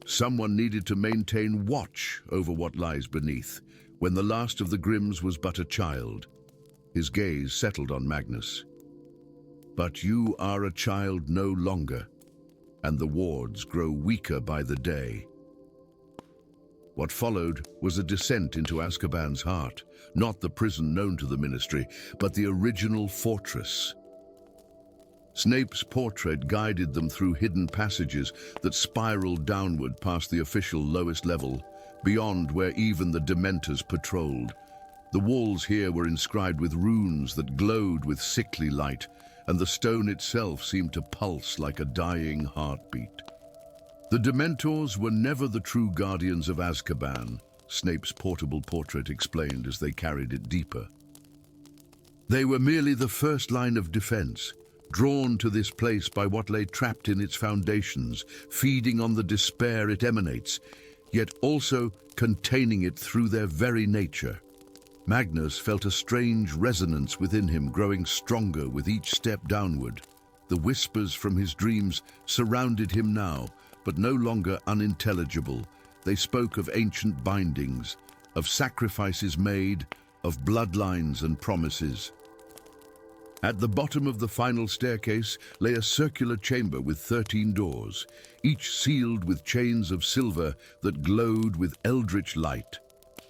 Someone needed to maintain watch over what lies beneath, when the last of the Grimms was but a child. His gaze settled on Magnus. "But you are a child no longer, and the wards grow weaker by the day." What followed was a descent into Aszkaban's heart, not the prison known to the Ministry, but the original fortress. Snape's portrait guided them through hidden passages that spiraled downward past the official lowest level, beyond where even the Dementors patrolled. The walls here were inscribed with runes that glowed with sickly light, and the stone itself seemed to pulse like a dying heartbeat. "The Dementors were never the true guardians of Aszkaban," Snape's portable portrait explained as they carried it deeper. "They were merely the first line of defense, drawn to this place by what lay trapped in its foundations, feeding on the despair it emanates, yet also containing it through their very nature." Magnus felt a strange resonance within him growing stronger with each step downward. The whispers from his dreams surrounded him now, but no longer unintelligible. They spoke of ancient bindings, of sacrifices made, of bloodlines and promises. At the bottom of the final staircase lay a circular chamber with 13 doors, each sealed with chains of silver that glowed with eldritch light.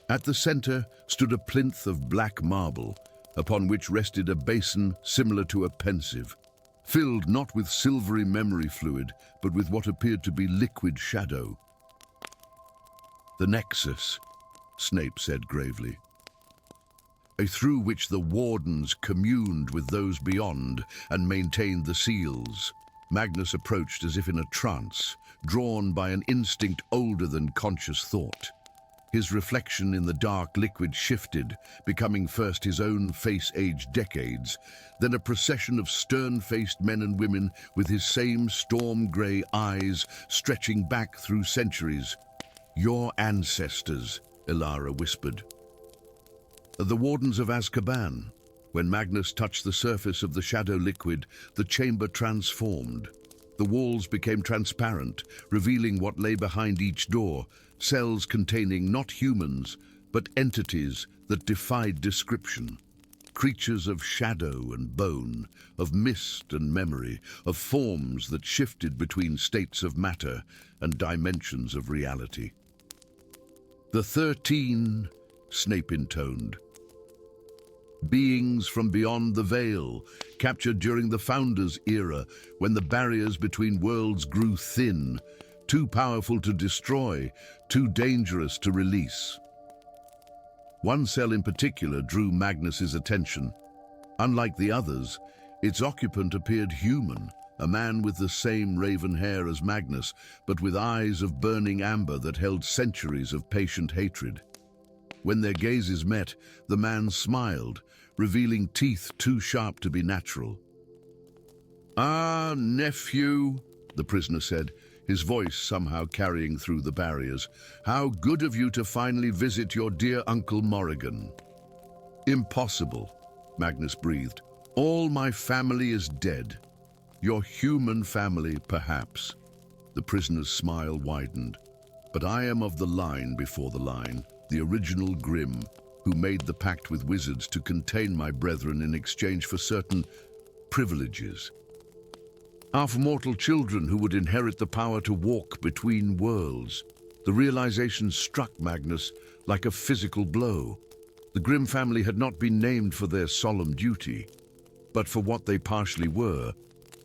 At the center stood a plinth of black marble, upon which rested a basin similar to a pensive, filled not with silvery memory fluid, but with what appeared to be liquid shadow. "The Nexus," Snape said gravely, "through which the wardens communed with those beyond and maintained the seals." Magnus approached as if in a trance, drawn by an instinct older than conscious thought. His reflection in the dark liquid shifted, becoming first his own face aged decades, then a procession of stern-faced men and women with his same storm-grey eyes stretching back through centuries. "Your ancestors," Elara whispered. "The wardens of Aszkaban." When Magnus touched the surface of the shadow liquid, the chamber transformed. The walls became transparent, revealing what lay behind each door, cells containing not humans, but entities that defied description. Creatures of shadow and bone, of mist and memory, of forms that shifted between states of matter and dimensions of reality. "The 13," Snape intoned. "Beings from beyond the veil, captured during the Founders' era, when the barriers between worlds grew thin, too powerful to destroy, too dangerous to release." One cell in particular drew Magnus's attention. Unlike the others, its occupant appeared human, a man with the same raven hair as Magnus, but with eyes of burning amber that held centuries of patient hatred. When their gazes met, the man smiled, revealing teeth too sharp to be natural. "Ah, nephew," the prisoner said, his voice somehow carrying through the barriers. "How good of you to finally visit your dear Uncle Morrigan." "Impossible," Magnus breathed. "All my family is dead. Your human family, perhaps." The prisoner's smile widened. "But I am of the line before the line, the original Grimm, who made the pact with wizards to contain my brethren in exchange for certain privileges. Half-mortal children who would inherit the power to walk between worlds." The realization struck Magnus like a physical blow. The Grimm family had not been named for their solemn duty, but for what they partially were,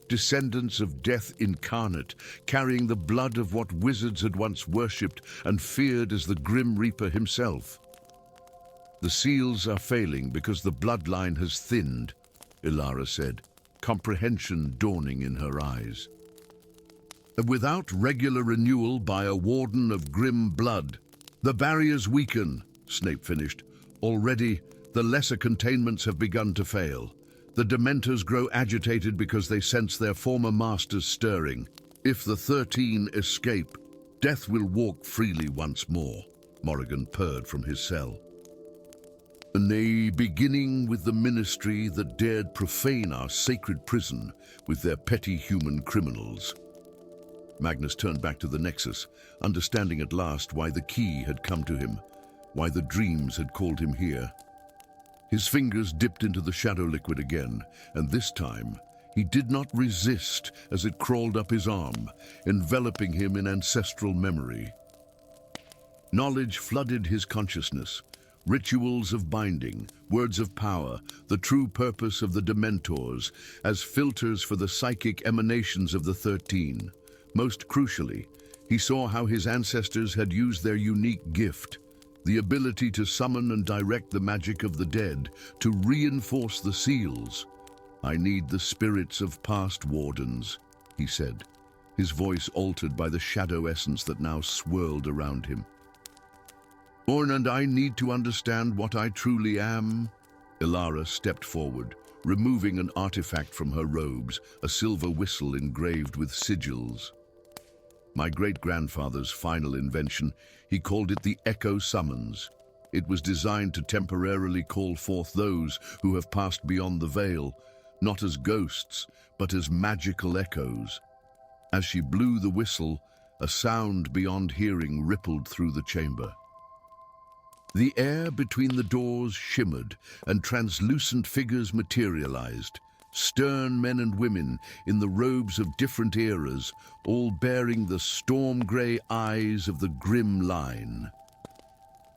descendants of death incarnate, carrying the blood of what wizards had once worshipped and feared as the Grim Reaper himself. "The seals are failing because the bloodline has thinned," Ilara said, comprehension dawning in her eyes. "Without regular renewal by a warden of grim blood, the barriers weaken," Snape finished. "Already, the lesser containments have begun to fail. The Dementors grow agitated because they sense their former masters stirring. If the 13 escape, death will walk freely once more," Morrigan purred from his cell. "Nay, beginning with the ministry that dared profane our sacred prison with their petty human criminals." Magnus turned back to the Nexus, understanding at last why the key had come to him, why the dreams had called him here. His fingers dipped into the shadow liquid again, and this time he did not resist as it crawled up his arm, enveloping him in ancestral memory. Knowledge flooded his consciousness. Rituals of binding, words of power, the true purpose of the Dementors as filters for the psychic emanations of the 13. Most crucially, he saw how his ancestors had used their unique gift, the ability to summon and direct the magic of the dead, to reinforce the seals. "I need the spirits of past wardens," he said, his voice altered by the shadow essence that now swirled around him. "Orn and I need to understand what I truly am." Ilara stepped forward, removing an artifact from her robes, a silver whistle engraved with sigils. "My great-grandfather's final invention, he called it the Echo Summons. It was designed to temporarily call forth those who have passed beyond the veil, not as ghosts, but as magical echoes." As she blew the whistle, a sound beyond hearing rippled through the chamber. The air between the doors shimmered, and translucent figures materialized. Stern men and women in the robes of different eras, all bearing the storm-grey eyes of the grim line.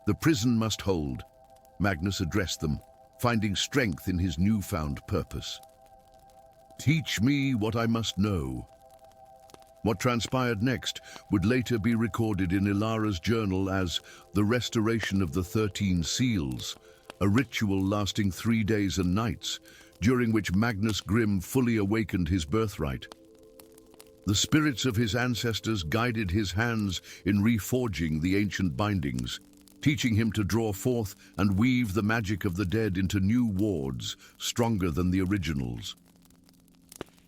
"The prison must hold," Magnus addressed them, finding strength in his newfound purpose. "Teach me what I must know." What transpired next would later be recorded in Ilara's journal as the restoration of the 13 seals, a ritual lasting 3 days and nights, during which Magnus Grimm fully awakened his birthright. The spirits of his ancestors guided his hands in reforging the ancient bindings, teaching him to draw forth and weave the magic of the dead into new wards, stronger than the originals.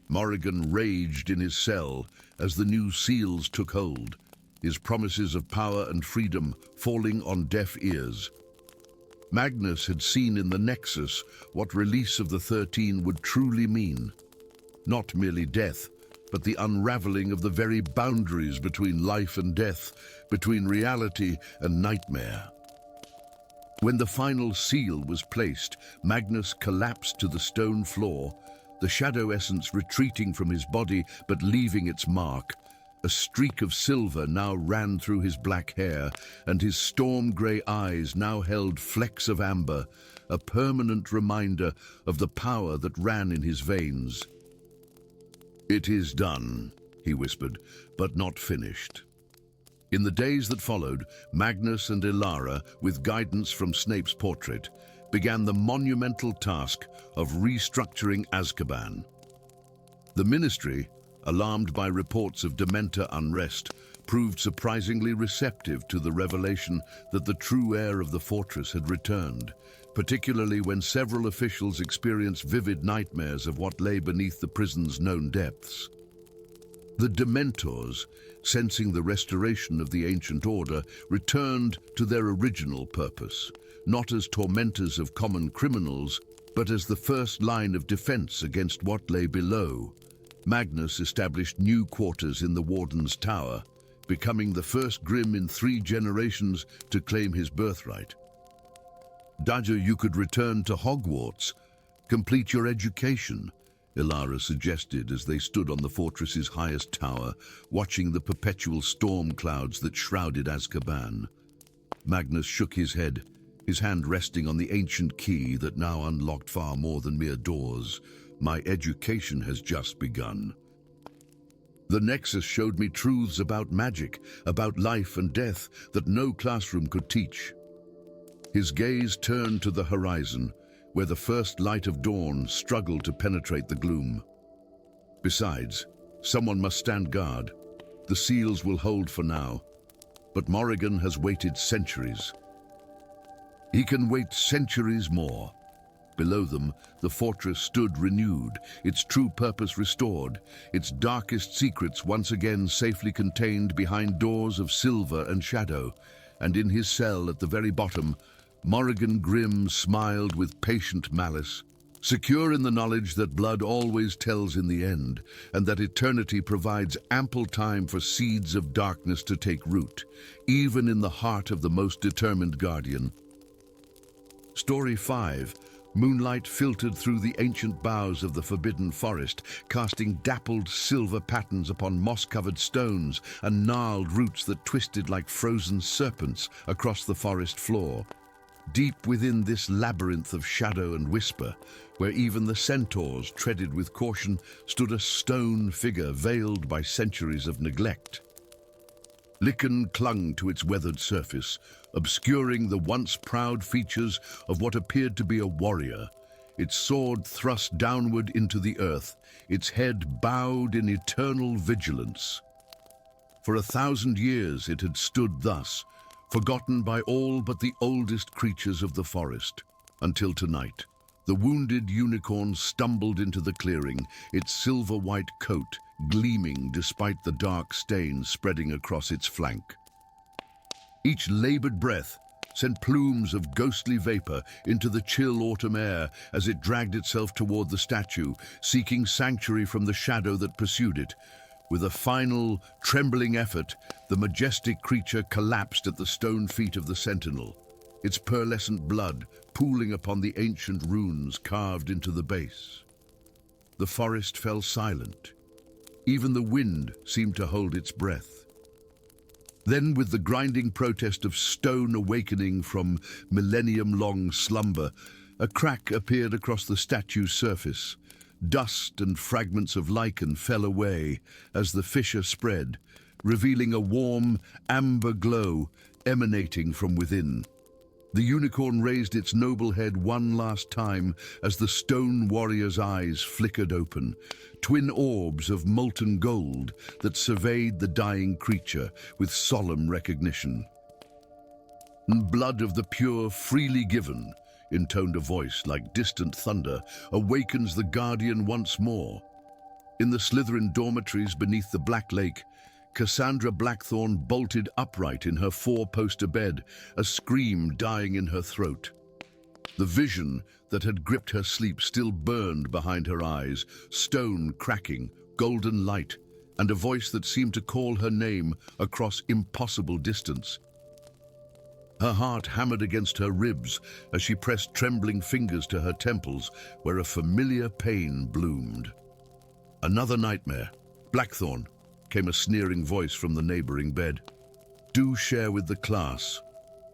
Morrigan raged in his cell as the new seals took hold, his promises of power and freedom falling on deaf ears. Magnus had seen in the Nexus what release of the 13 would truly mean. Not merely death, but the unraveling of the very boundaries between life and death, between reality and nightmare. When the final seal was placed, Magnus collapsed to the stone floor, the shadow essence retreating from his body but leaving its mark. A streak of silver now ran through his black hair, and his storm-grey eyes now held flecks of amber, a permanent reminder of the power that ran in his veins. "It is done," he whispered, "but not finished." In the days that followed, Magnus and Ilara, with guidance from Snape's portrait, began the monumental task of restructuring Aszkaban. The Ministry, alarmed by reports of Dementor unrest, proved surprisingly receptive to the revelation that the true heir of the fortress had returned, particularly when several officials experienced vivid nightmares of what lay beneath the prison's known depths. The Dementors, sensing the restoration of the ancient order, returned to their original purpose, not as tormentors of common criminals, but as the first line of defense against what lay below. Magnus established new quarters in the Warden's Tower, becoming the first Grimm in 3 generations to claim his birthright. "Daja, you could return to Hogwarts, complete your education," Ilara suggested as they stood on the fortress's highest tower, watching the perpetual storm clouds that shrouded Aszkaban. Magnus shook his head, his hand resting on the ancient key that now unlocked far more than mere doors. "My education has just begun. The Nexus showed me truths about magic, about life and death that no classroom could teach." His gaze turned to the horizon, where the first light of dawn struggled to penetrate the gloom. "Besides, someone must stand guard. The seals will hold for now, but Morrigan has waited centuries. He can wait centuries more." Below them, the fortress stood renewed, its true purpose restored, its darkest secrets once again safely contained behind doors of silver and shadow. And in his cell at the very bottom, Morrigan Grimm smiled with patient malice, secure in the knowledge that blood always tells in the end, and that eternity provides ample time for seeds of darkness to take root, even in the heart of the most determined guardian. Story 5. Moonlight filtered through the ancient boughs of the forbidden forest, casting dappled silver patterns upon moss-covered stones and gnarled roots that twisted like frozen serpents across the forest floor. Deep within this labyrinth of shadow and whisper, where even the centaurs treaded with caution, stood a stone figure veiled by centuries of neglect. Lichen clung to its weathered surface, obscuring the once proud features of what appeared to be a warrior, its sword thrust downward into the earth, its head bowed in eternal vigilance. For 1,000 years it had stood thus, forgotten by all but the oldest creatures of the forest, until tonight. The wounded unicorn stumbled into the clearing, its silver-white coat gleaming despite the dark stains spreading across its flank. Each labored breath sent plumes of ghostly vapor into the chill autumn air as it dragged itself toward the statue, seeking sanctuary from the shadow that pursued it. With a final, trembling effort, the majestic creature collapsed at the stone feet of the sentinel, its pearlescent blood pooling upon the ancient runes carved into the base. The forest fell silent. Even the wind seemed to hold its breath. Then, with the grinding protest of stone awakening from millennium-long slumber, a crack appeared across the statue's surface. Dust and fragments of lichen fell away as the fissure spread, revealing a warm, amber glow emanating from within. The unicorn raised its noble head one last time as the stone warrior's eyes flickered open, twin orbs of molten gold that surveyed the dying creature with solemn recognition. "Blood of the pure, freely given," intoned a voice like distant thunder, "awakens the guardian once more." In the Slytherin dormitories beneath the Black Lake, Cassandra Blackthorne bolted upright in her 4-poster bed, a scream dying in her throat. The vision that had gripped her sleep still burned behind her eyes, stone cracking, golden light, and a voice that seemed to call her name across impossible distance. Her heart hammered against her ribs as she pressed trembling fingers to her temples, where a familiar pain bloomed. "Another nightmare. Blackthorne," came a sneering voice from the neighboring bed. "Do share with the class.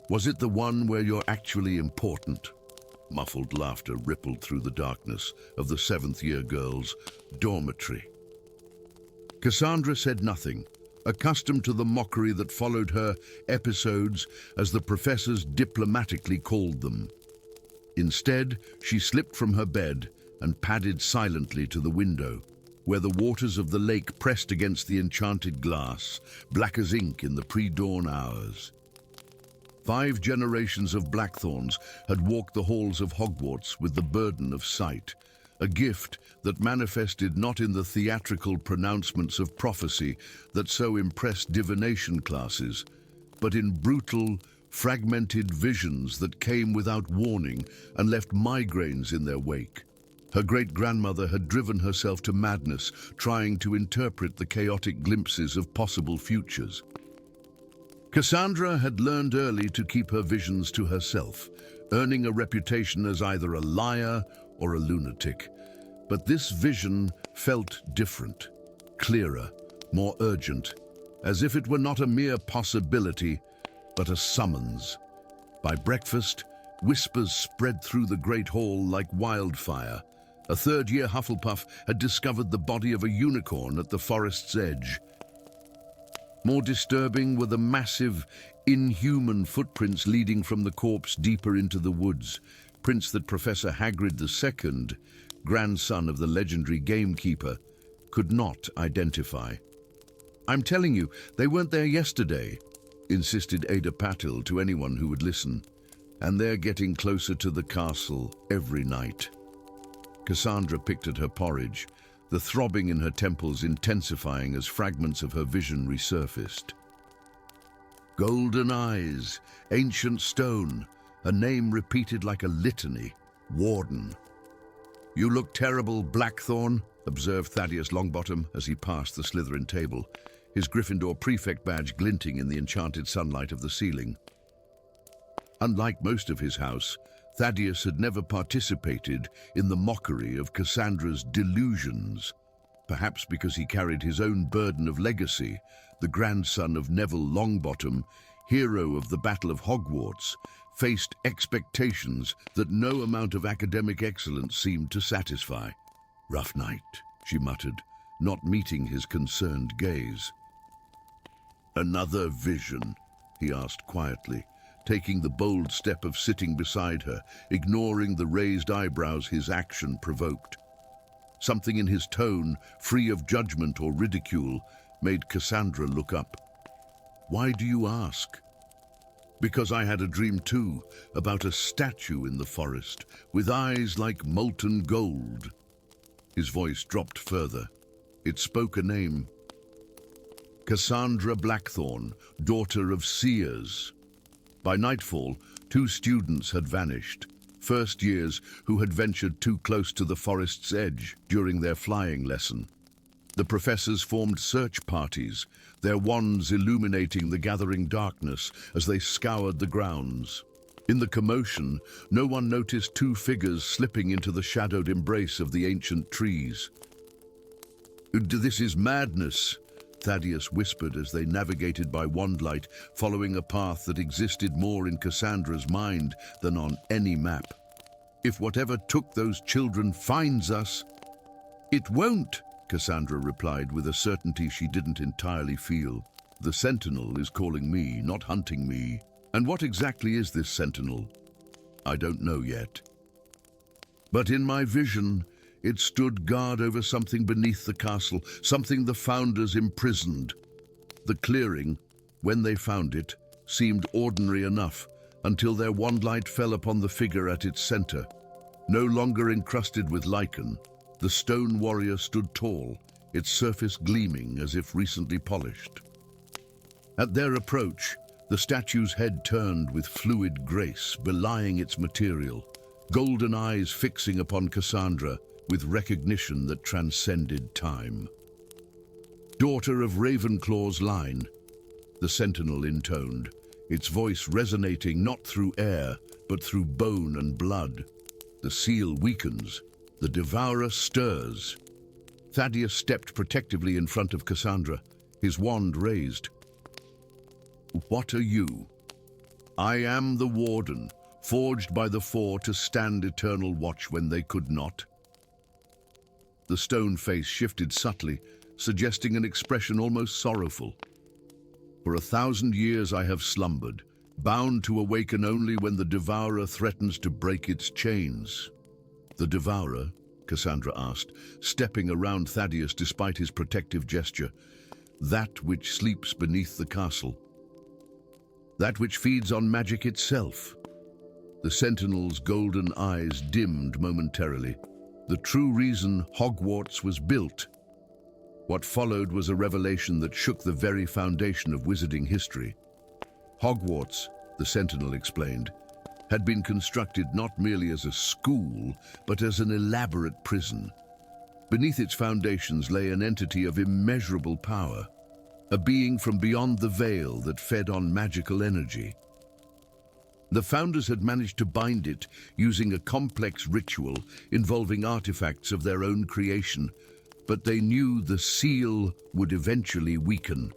Was it the one where you're actually important?" Muffled laughter rippled through the darkness of the 7th-year girls' dormitory. Cassandra said nothing, accustomed to the mockery that followed her episodes, as the professors diplomatically called them. Instead, she slipped from her bed and padded silently to the window, where the waters of the lake pressed against the enchanted glass, black as ink in the pre-dawn hours. 5 generations of Blackthorns had walked the halls of Hogwarts with the burden of sight, a gift that manifested not in the theatrical pronouncements of prophecy that so impressed divination classes, but in brutal, fragmented visions that came without warning and left migraines in their wake. Her great-grandmother had driven herself to madness, trying to interpret the chaotic glimpses of possible futures. Cassandra had learned early to keep her visions to herself, earning a reputation as either a liar or a lunatic. But this vision felt different, clearer, more urgent, as if it were not a mere possibility, but a summons. By breakfast, whispers spread through the great hall like wildfire. A third-year Hufflepuff had discovered the body of a unicorn at the forest's edge. More disturbing were the massive, inhuman footprints leading from the corpse deeper into the woods, prints that Professor Hagrid II, grandson of the legendary gamekeeper, could not identify. "I'm telling you, they weren't there yesterday," insisted Ada Patil to anyone who would listen. "And they're getting closer to the castle every night." Cassandra picked at her porridge, the throbbing in her temples intensifying as fragments of her vision resurfaced. Golden eyes, ancient stone, a name repeated like a litany, Warden. "You look terrible, Blackthorn," observed Thaddeus Longbottom as he passed the Slytherin table, his Gryffindor prefect badge glinting in the enchanted sunlight of the ceiling. Unlike most of his house, Thaddeus had never participated in the mockery of Cassandra's delusions, perhaps because he carried his own burden of legacy, the grandson of Neville Longbottom, hero of the Battle of Hogwarts, faced expectations that no amount of academic excellence seemed to satisfy. "Rough night," she muttered, not meeting his concerned gaze. "Another vision?" he asked quietly, taking the bold step of sitting beside her, ignoring the raised eyebrows his action provoked. Something in his tone, free of judgment or ridicule, made Cassandra look up. "Why do you ask?" "Because I had a dream too, about a statue in the forest, with eyes like molten gold." His voice dropped further. It spoke a name. Cassandra Blackthorn, daughter of seers. By nightfall, 2 students had vanished, first years who had ventured too close to the forest's edge during their flying lesson. The professors formed search parties, their wands illuminating the gathering darkness as they scoured the grounds. In the commotion, no one noticed 2 figures slipping into the shadowed embrace of the ancient trees. "This is madness," Thaddeus whispered as they navigated by wandlight, following a path that existed more in Cassandra's mind than on any map. "If whatever took those children finds us—" "It won't," Cassandra replied with a certainty she didn't entirely feel. "The sentinel is calling me, not hunting me. And what exactly is this sentinel? I don't know yet. But in my vision, it stood guard over something beneath the castle, something the founders imprisoned. The clearing, when they found it, seemed ordinary enough until their wandlight fell upon the figure at its center. No longer encrusted with lichen, the stone warrior stood tall, its surface gleaming as if recently polished. At their approach, the statue's head turned with fluid grace, belying its material, golden eyes fixing upon Cassandra with recognition that transcended time. "Daughter of Ravenclaw's line," the sentinel intoned, its voice resonating not through air, but through bone and blood. The seal weakens, the devourer stirs. Thaddeus stepped protectively in front of Cassandra, his wand raised. "What are you?" "I am the Warden, forged by the Four to stand eternal watch when they could not." The stone face shifted subtly, suggesting an expression almost sorrowful. "For 1,000 years I have slumbered, bound to awaken only when the devourer threatens to break its chains." The devourer, Cassandra asked, stepping around Thaddeus despite his protective gesture. That which sleeps beneath the castle. That which feeds on magic itself. The sentinel's golden eyes dimmed momentarily. The true reason Hogwarts was built. What followed was a revelation that shook the very foundation of wizarding history. Hogwarts, the sentinel explained, had been constructed not merely as a school, but as an elaborate prison. Beneath its foundations lay an entity of immeasurable power, a being from beyond the veil that fed on magical energy. The founders had managed to bind it using a complex ritual involving artifacts of their own creation, but they knew the seal would eventually weaken.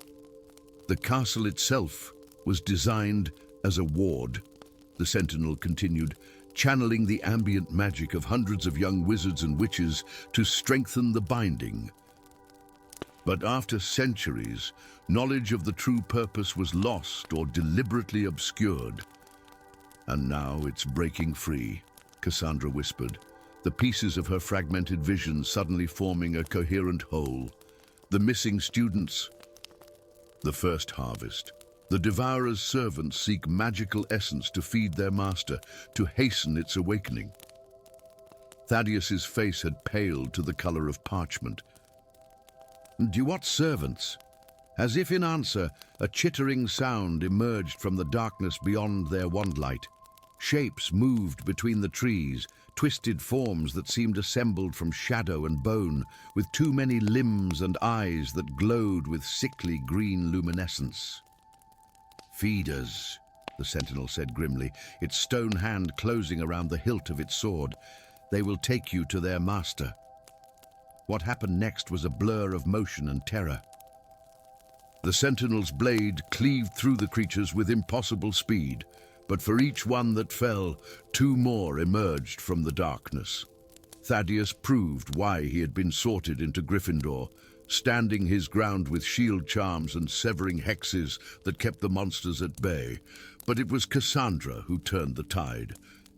The castle itself was designed as a ward, the sentinel continued, channeling the ambient magic of hundreds of young wizards and witches to strengthen the binding. But after centuries, knowledge of the true purpose was lost or deliberately obscured. And now it's breaking free, Cassandra whispered, the pieces of her fragmented vision suddenly forming a coherent whole. The missing students, the first harvest. The Devourer's servants seek magical essence to feed their master, to hasten its awakening. Thaddeus's face had paled to the color of parchment. "Do what servants?" As if in answer, a chittering sound emerged from the darkness beyond their wandlight. Shapes moved between the trees, twisted forms that seemed assembled from shadow and bone, with too many limbs and eyes that glowed with sickly green luminescence. "Feeders," the sentinel said grimly, its stone hand closing around the hilt of its sword. "They will take you to their master." What happened next was a blur of motion and terror. The sentinel's blade cleaved through the creatures with impossible speed, but for each one that fell, two more emerged from the darkness. Thaddeus proved why he had been sorted into Gryffindor, standing his ground with shield charms and severing hexes that kept the monsters at bay. But it was Cassandra who turned the tide.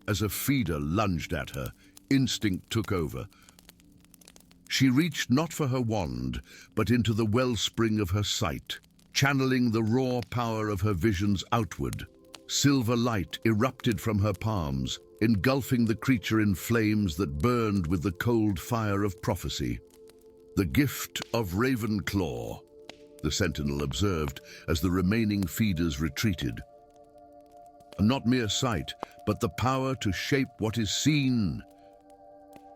As a feeder lunged at her, instinct took over. She reached not for her wand, but into the wellspring of her sight, channeling the raw power of her visions outward. Silver light erupted from her palms, engulfing the creature in flames that burned with the cold fire of prophecy. "The gift of Ravenclaw," the sentinel observed as the remaining feeders retreated. Not mere sight, but the power to shape what is seen.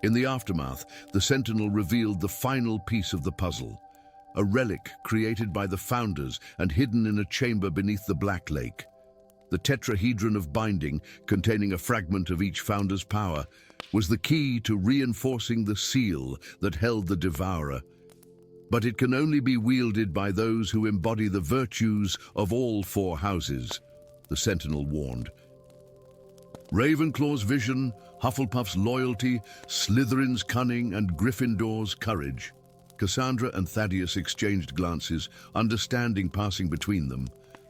In the aftermath, the sentinel revealed the final piece of the puzzle, a relic created by the founders and hidden in a chamber beneath the Black Lake. The tetrahedron of binding, containing a fragment of each founder's power, was the key to reinforcing the seal that held the Devourer. But it can only be wielded by those who embody the virtues of all four houses, the sentinel warned. Ravenclaw's vision, Hufflepuff's loyalty, Slytherin's cunning, and Gryffindor's courage. Cassandra and Thaddeus exchanged glances, understanding passing between them.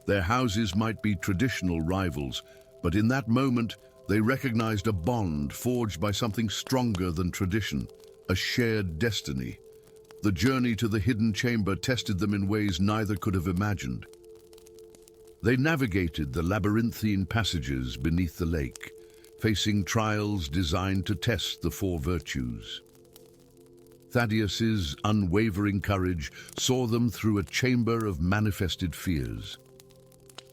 Their houses might be traditional rivals, but in that moment, they recognized a bond forged by something stronger than tradition, a shared destiny. The journey to the hidden chamber tested them in ways neither could have imagined. They navigated the labyrinthine passages beneath the lake, facing trials designed to test the four virtues. Thaddeus's unwavering courage saw them through a chamber of manifested fears.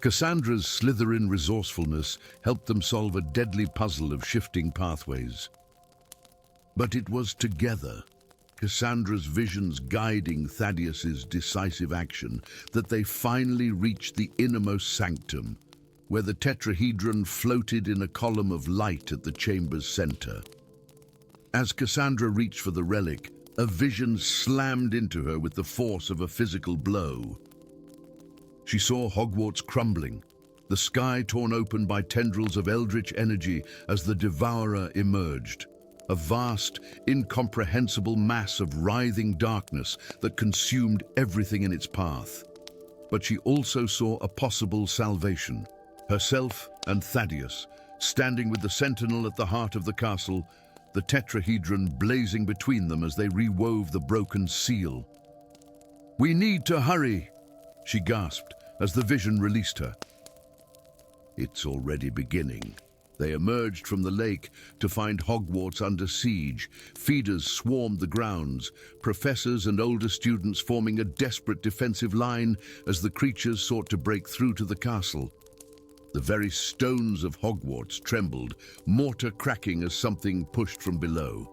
Cassandra's Slytherin resourcefulness helped them solve a deadly puzzle of shifting pathways. But it was together, Cassandra's visions guiding Thaddeus's decisive action, that they finally reached the innermost sanctum, where the tetrahedron floated in a column of light at the chamber's center. As Cassandra reached for the relic, a vision slammed into her with the force of a physical blow. She saw Hogwarts crumbling, the sky torn open by tendrils of eldritch energy as the Devourer emerged, a vast, incomprehensible mass of writhing darkness that consumed everything in its path. But she also saw a possible salvation, herself and Thaddeus, standing with the sentinel at the heart of the castle, the tetrahedron blazing between them as they rewove the broken seal. "We need to hurry," she gasped as the vision released her. It's already beginning. They emerged from the lake to find Hogwarts under siege. Feeders swarmed the grounds, professors and older students forming a desperate defensive line as the creatures sought to break through to the castle. The very stones of Hogwarts trembled, mortar cracking as something pushed from below.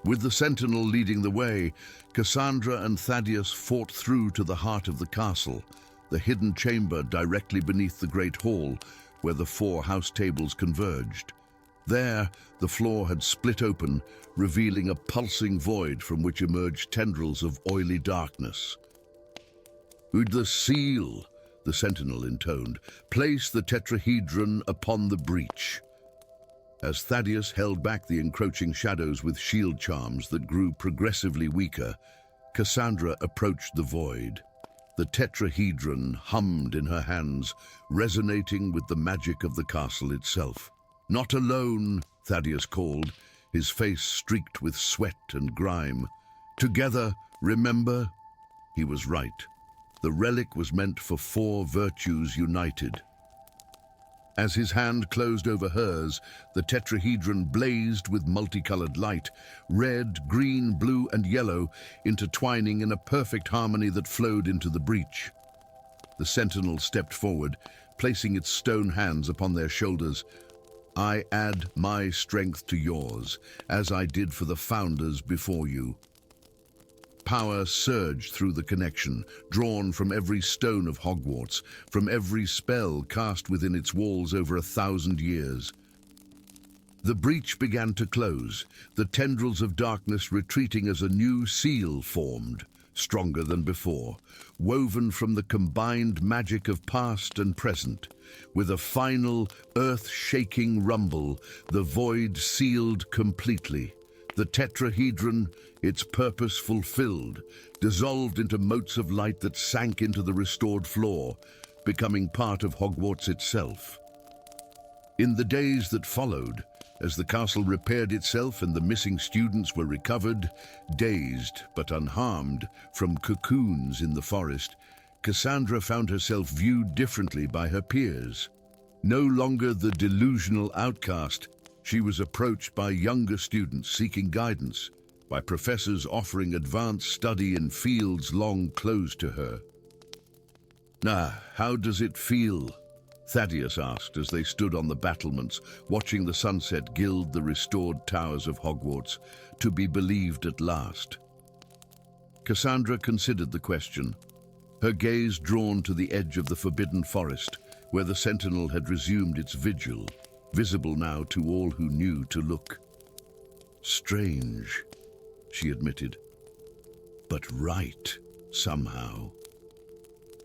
With the sentinel leading the way, Cassandra and Thaddeus fought through to the heart of the castle, the hidden chamber directly beneath the Great Hall, where the 4 house tables converged. There, the floor had split open, revealing a pulsing void from which emerged tendrils of oily darkness. "With the seal," the sentinel intoned, "place the tetrahedron upon the breach." As Thaddeus held back the encroaching shadows with shield charms that grew progressively weaker, Cassandra approached the void. The tetrahedron hummed in her hands, resonating with the magic of the castle itself. "Not alone," Thaddeus called, his face streaked with sweat and grime. "Together, remember?" He was right. The relic was meant for 4 virtues united. As his hand closed over hers, the tetrahedron blazed with multicolored light, red, green, blue, and yellow, intertwining in a perfect harmony that flowed into the breach. The sentinel stepped forward, placing its stone hands upon their shoulders. "I add my strength to yours, as I did for the founders before you." Power surged through the connection, drawn from every stone of Hogwarts, from every spell cast within its walls over 1,000 years. The breach began to close, the tendrils of darkness retreating as a new seal formed, stronger than before, woven from the combined magic of past and present. With a final, earth-shaking rumble, the void sealed completely. The tetrahedron, its purpose fulfilled, dissolved into motes of light that sank into the restored floor, becoming part of Hogwarts itself. In the days that followed, as the castle repaired itself and the missing students were recovered, dazed but unharmed, from cocoons in the forest, Cassandra found herself viewed differently by her peers. No longer the delusional outcast, she was approached by younger students seeking guidance, by professors offering advanced study in fields long closed to her. How does it feel?" Thaddeus asked as they stood on the battlements, watching the sunset gild the restored towers of Hogwarts, to be believed at last. Cassandra considered the question, her gaze drawn to the edge of the forbidden forest, where the sentinel had resumed its vigil, visible now to all who knew to look. "Strange," she admitted, "but right, somehow.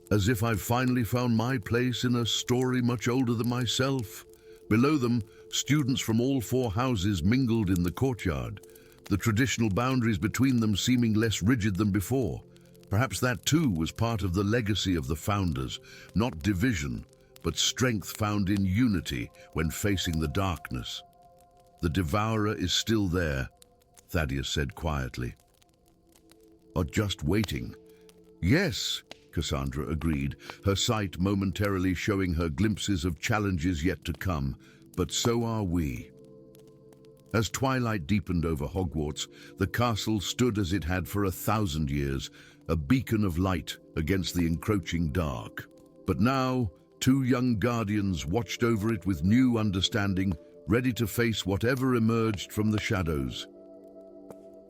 As if I've finally found my place in a story much older than myself." Below them, students from all 4 houses mingled in the courtyard, the traditional boundaries between them seeming less rigid than before. Perhaps that too was part of the legacy of the founders, not division, but strength found in unity when facing the darkness. "The Devourer is still there," Thaddeus said quietly. "Or just waiting." "Yes," Cassandra agreed, her sight momentarily showing her glimpses of challenges yet to come, "but so are we." As twilight deepened over Hogwarts, the castle stood as it had for 1,000 years, a beacon of light against the encroaching dark. But now, 2 young guardians watched over it with new understanding, ready to face whatever emerged from the shadows.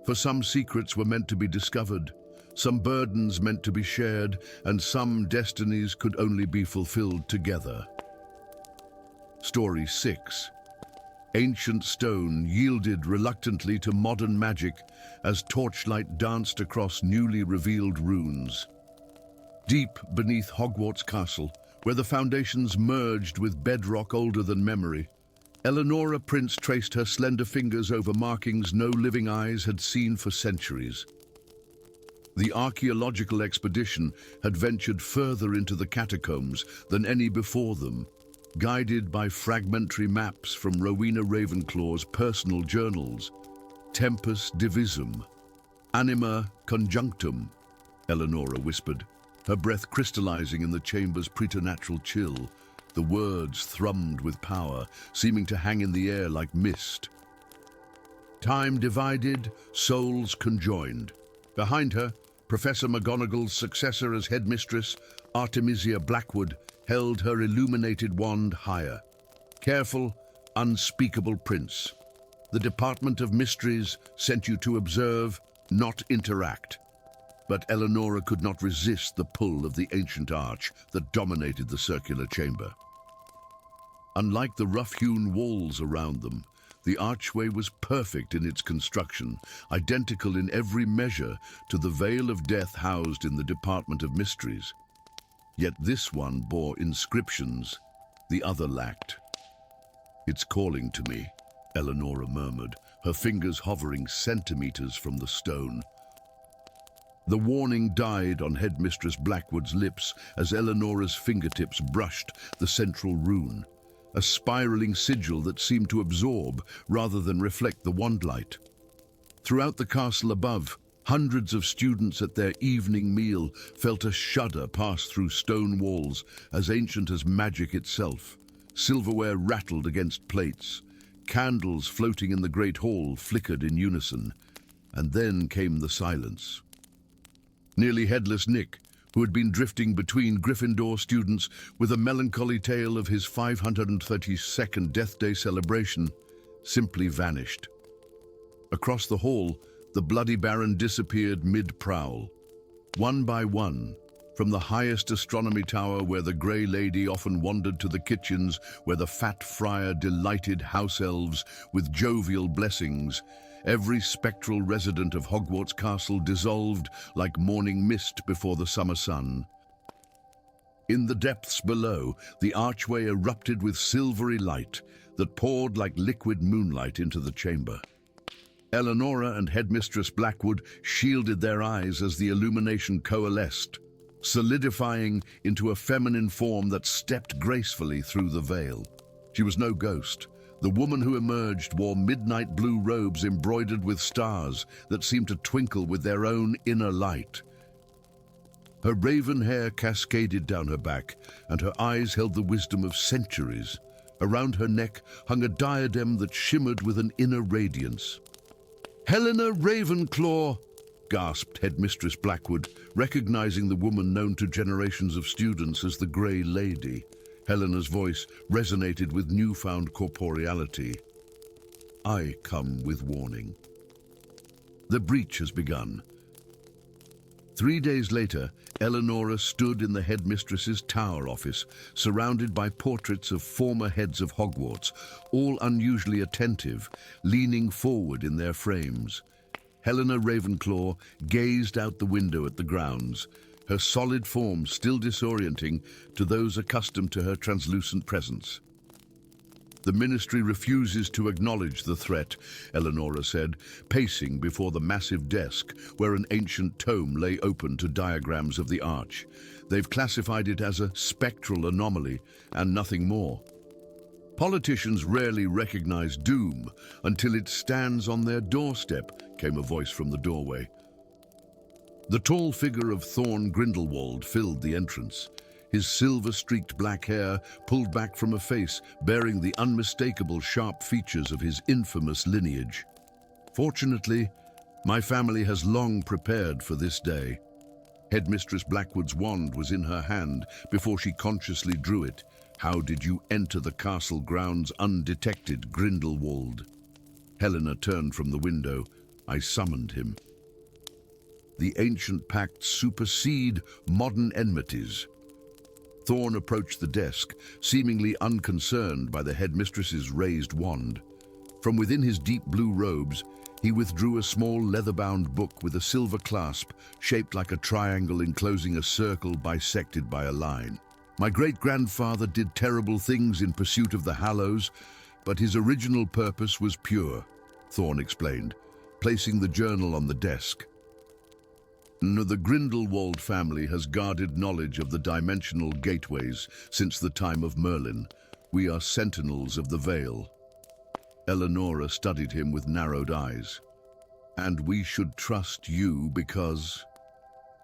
For some secrets were meant to be discovered, some burdens meant to be shared, and some destinies could only be fulfilled together. Story 6. Ancient stone yielded reluctantly to modern magic as torchlight danced across newly revealed runes. Deep beneath Hogwarts Castle, where the foundations merged with bedrock older than memory, Eleanora Prince traced her slender fingers over markings no living eyes had seen for centuries. The archaeological expedition had ventured further into the catacombs than any before them, guided by fragmentary maps from Rowena Ravenclaw's personal journals. Tempus divisum, anima conjunctum, Eleanora whispered, her breath crystallizing in the chamber's preternatural chill. The words thrummed with power, seeming to hang in the air like mist. Time divided, souls conjoined. Behind her, Professor McGonagall's successor as headmistress, Artemisia Blackwood, held her illuminated wand higher. Careful, unspeakable prince. The Department of Mysteries sent you to observe, not interact. But Eleanora could not resist the pull of the ancient arch that dominated the circular chamber. Unlike the rough-hewn walls around them, the archway was perfect in its construction, identical in every measure to the Veil of Death housed in the Department of Mysteries. Yet this one bore inscriptions, the other lacked. "It's calling to me," Eleanora murmured, her fingers hovering centimeters from the stone. The warning died on Headmistress Blackwood's lips as Eleanora's fingertips brushed the central rune, a spiraling sigil that seemed to absorb rather than reflect the wandlight. Throughout the castle above, hundreds of students at their evening meal felt a shudder pass through stone walls as ancient as magic itself. Silverware rattled against plates. Candles floating in the great hall flickered in unison. And then came the silence. Nearly headless Nick, who had been drifting between Gryffindor students with a melancholy tale of his 532nd Death Day celebration, simply vanished. Across the hall, the Bloody Baron disappeared mid-prowl. One by one, from the highest astronomy tower where the Grey Lady often wandered to the kitchens where the fat friar delighted house elves with jovial blessings, every spectral resident of Hogwarts Castle dissolved like morning mist before the summer sun. In the depths below, the archway erupted with silvery light that poured like liquid moonlight into the chamber. Eleanora and Headmistress Blackwood shielded their eyes as the illumination coalesced, solidifying into a feminine form that stepped gracefully through the veil. She was no ghost. The woman who emerged wore midnight blue robes embroidered with stars that seemed to twinkle with their own inner light. Her raven hair cascaded down her back, and her eyes held the wisdom of centuries. Around her neck hung a diadem that shimmered with an inner radiance. "Helena Ravenclaw!" gasped Headmistress Blackwood, recognizing the woman known to generations of students as the Grey Lady. Helena's voice resonated with newfound corporeality. "I come with warning. The breach has begun." 3 days later, Eleanora stood in the headmistress's tower office, surrounded by portraits of former heads of Hogwarts, all unusually attentive, leaning forward in their frames. Helena Ravenclaw gazed out the window at the grounds, her solid form still disorienting to those accustomed to her translucent presence. "The Ministry refuses to acknowledge the threat," Eleanora said, pacing before the massive desk where an ancient tome lay open to diagrams of the Arch. "They've classified it as a spectral anomaly and nothing more. Politicians rarely recognize doom until it stands on their doorstep," came a voice from the doorway. The tall figure of Thorn Grindelwald filled the entrance, his silver-streaked black hair pulled back from a face bearing the unmistakable sharp features of his infamous lineage. "Fortunately, my family has long prepared for this day." Headmistress Blackwood's wand was in her hand before she consciously drew it. "How did you enter the castle grounds undetected, Grindelwald?" Helena turned from the window. "I summoned him. The ancient pacts supersede modern enmities." Thorn approached the desk, seemingly unconcerned by the headmistress's raised wand. From within his deep blue robes, he withdrew a small leather-bound book with a silver clasp shaped like a triangle enclosing a circle bisected by a line. "My great-grandfather did terrible things in pursuit of the Hallows, but his original purpose was pure," Thorn explained, placing the journal on the desk. "The Grindelwald family has guarded knowledge of the dimensional gateways since the time of Merlin. We are sentinels of the veil. Eleonora studied him with narrowed eyes. And we should trust you because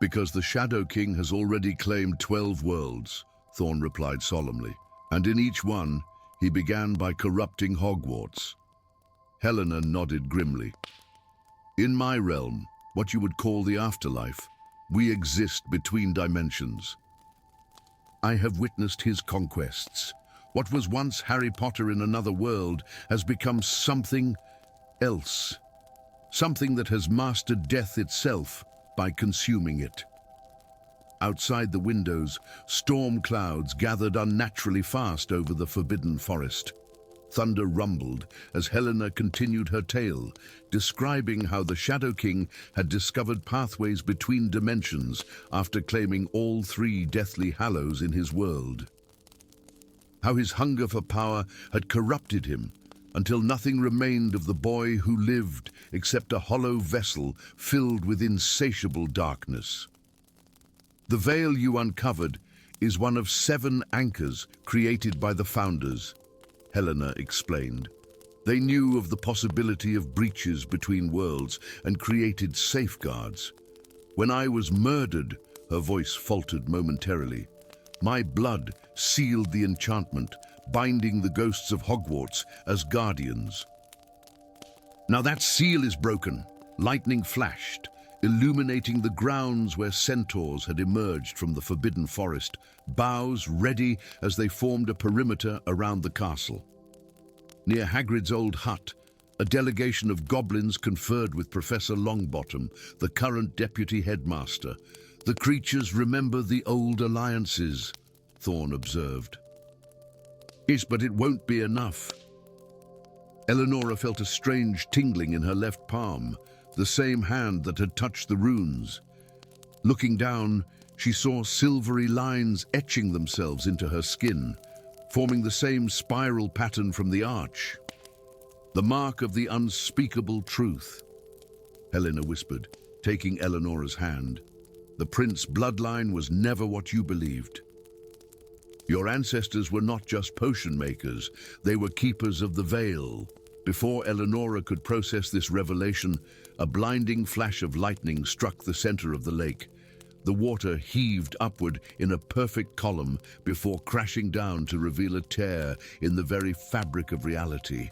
the Shadow King has already claimed 12 worlds, Thorn replied solemnly. And in each one, he began by corrupting Hogwarts. Helena nodded grimly. In my realm, what you would call the afterlife, we exist between dimensions. I have witnessed his conquests. What was once Harry Potter in another world has become something else. Something that has mastered death itself by consuming it. Outside the windows, storm clouds gathered unnaturally fast over the forbidden forest. Thunder rumbled as Helena continued her tale, describing how the Shadow King had discovered pathways between dimensions after claiming all 3 deathly hallows in his world. How his hunger for power had corrupted him until nothing remained of the boy who lived except a hollow vessel filled with insatiable darkness. The veil you uncovered is one of 7 anchors created by the founders, Helena explained. They knew of the possibility of breaches between worlds and created safeguards. When I was murdered, her voice faltered momentarily, my blood sealed the enchantment, binding the ghosts of Hogwarts as guardians. Now that seal is broken. Lightning flashed, illuminating the grounds where centaurs had emerged from the forbidden forest, boughs ready as they formed a perimeter around the castle. Near Hagrid's old hut, a delegation of goblins conferred with Professor Longbottom, the current deputy headmaster. The creatures remember the old alliances, Thorn observed. Yes, but it won't be enough. Eleonora felt a strange tingling in her left palm, the same hand that had touched the runes. Looking down, she saw silvery lines etching themselves into her skin, forming the same spiral pattern from the arch. The mark of the unspeakable truth, Helena whispered, taking Eleonora's hand. The prince bloodline was never what you believed. Your ancestors were not just potion makers, they were keepers of the veil. Before Eleonora could process this revelation, a blinding flash of lightning struck the center of the lake. The water heaved upward in a perfect column before crashing down to reveal a tear in the very fabric of reality,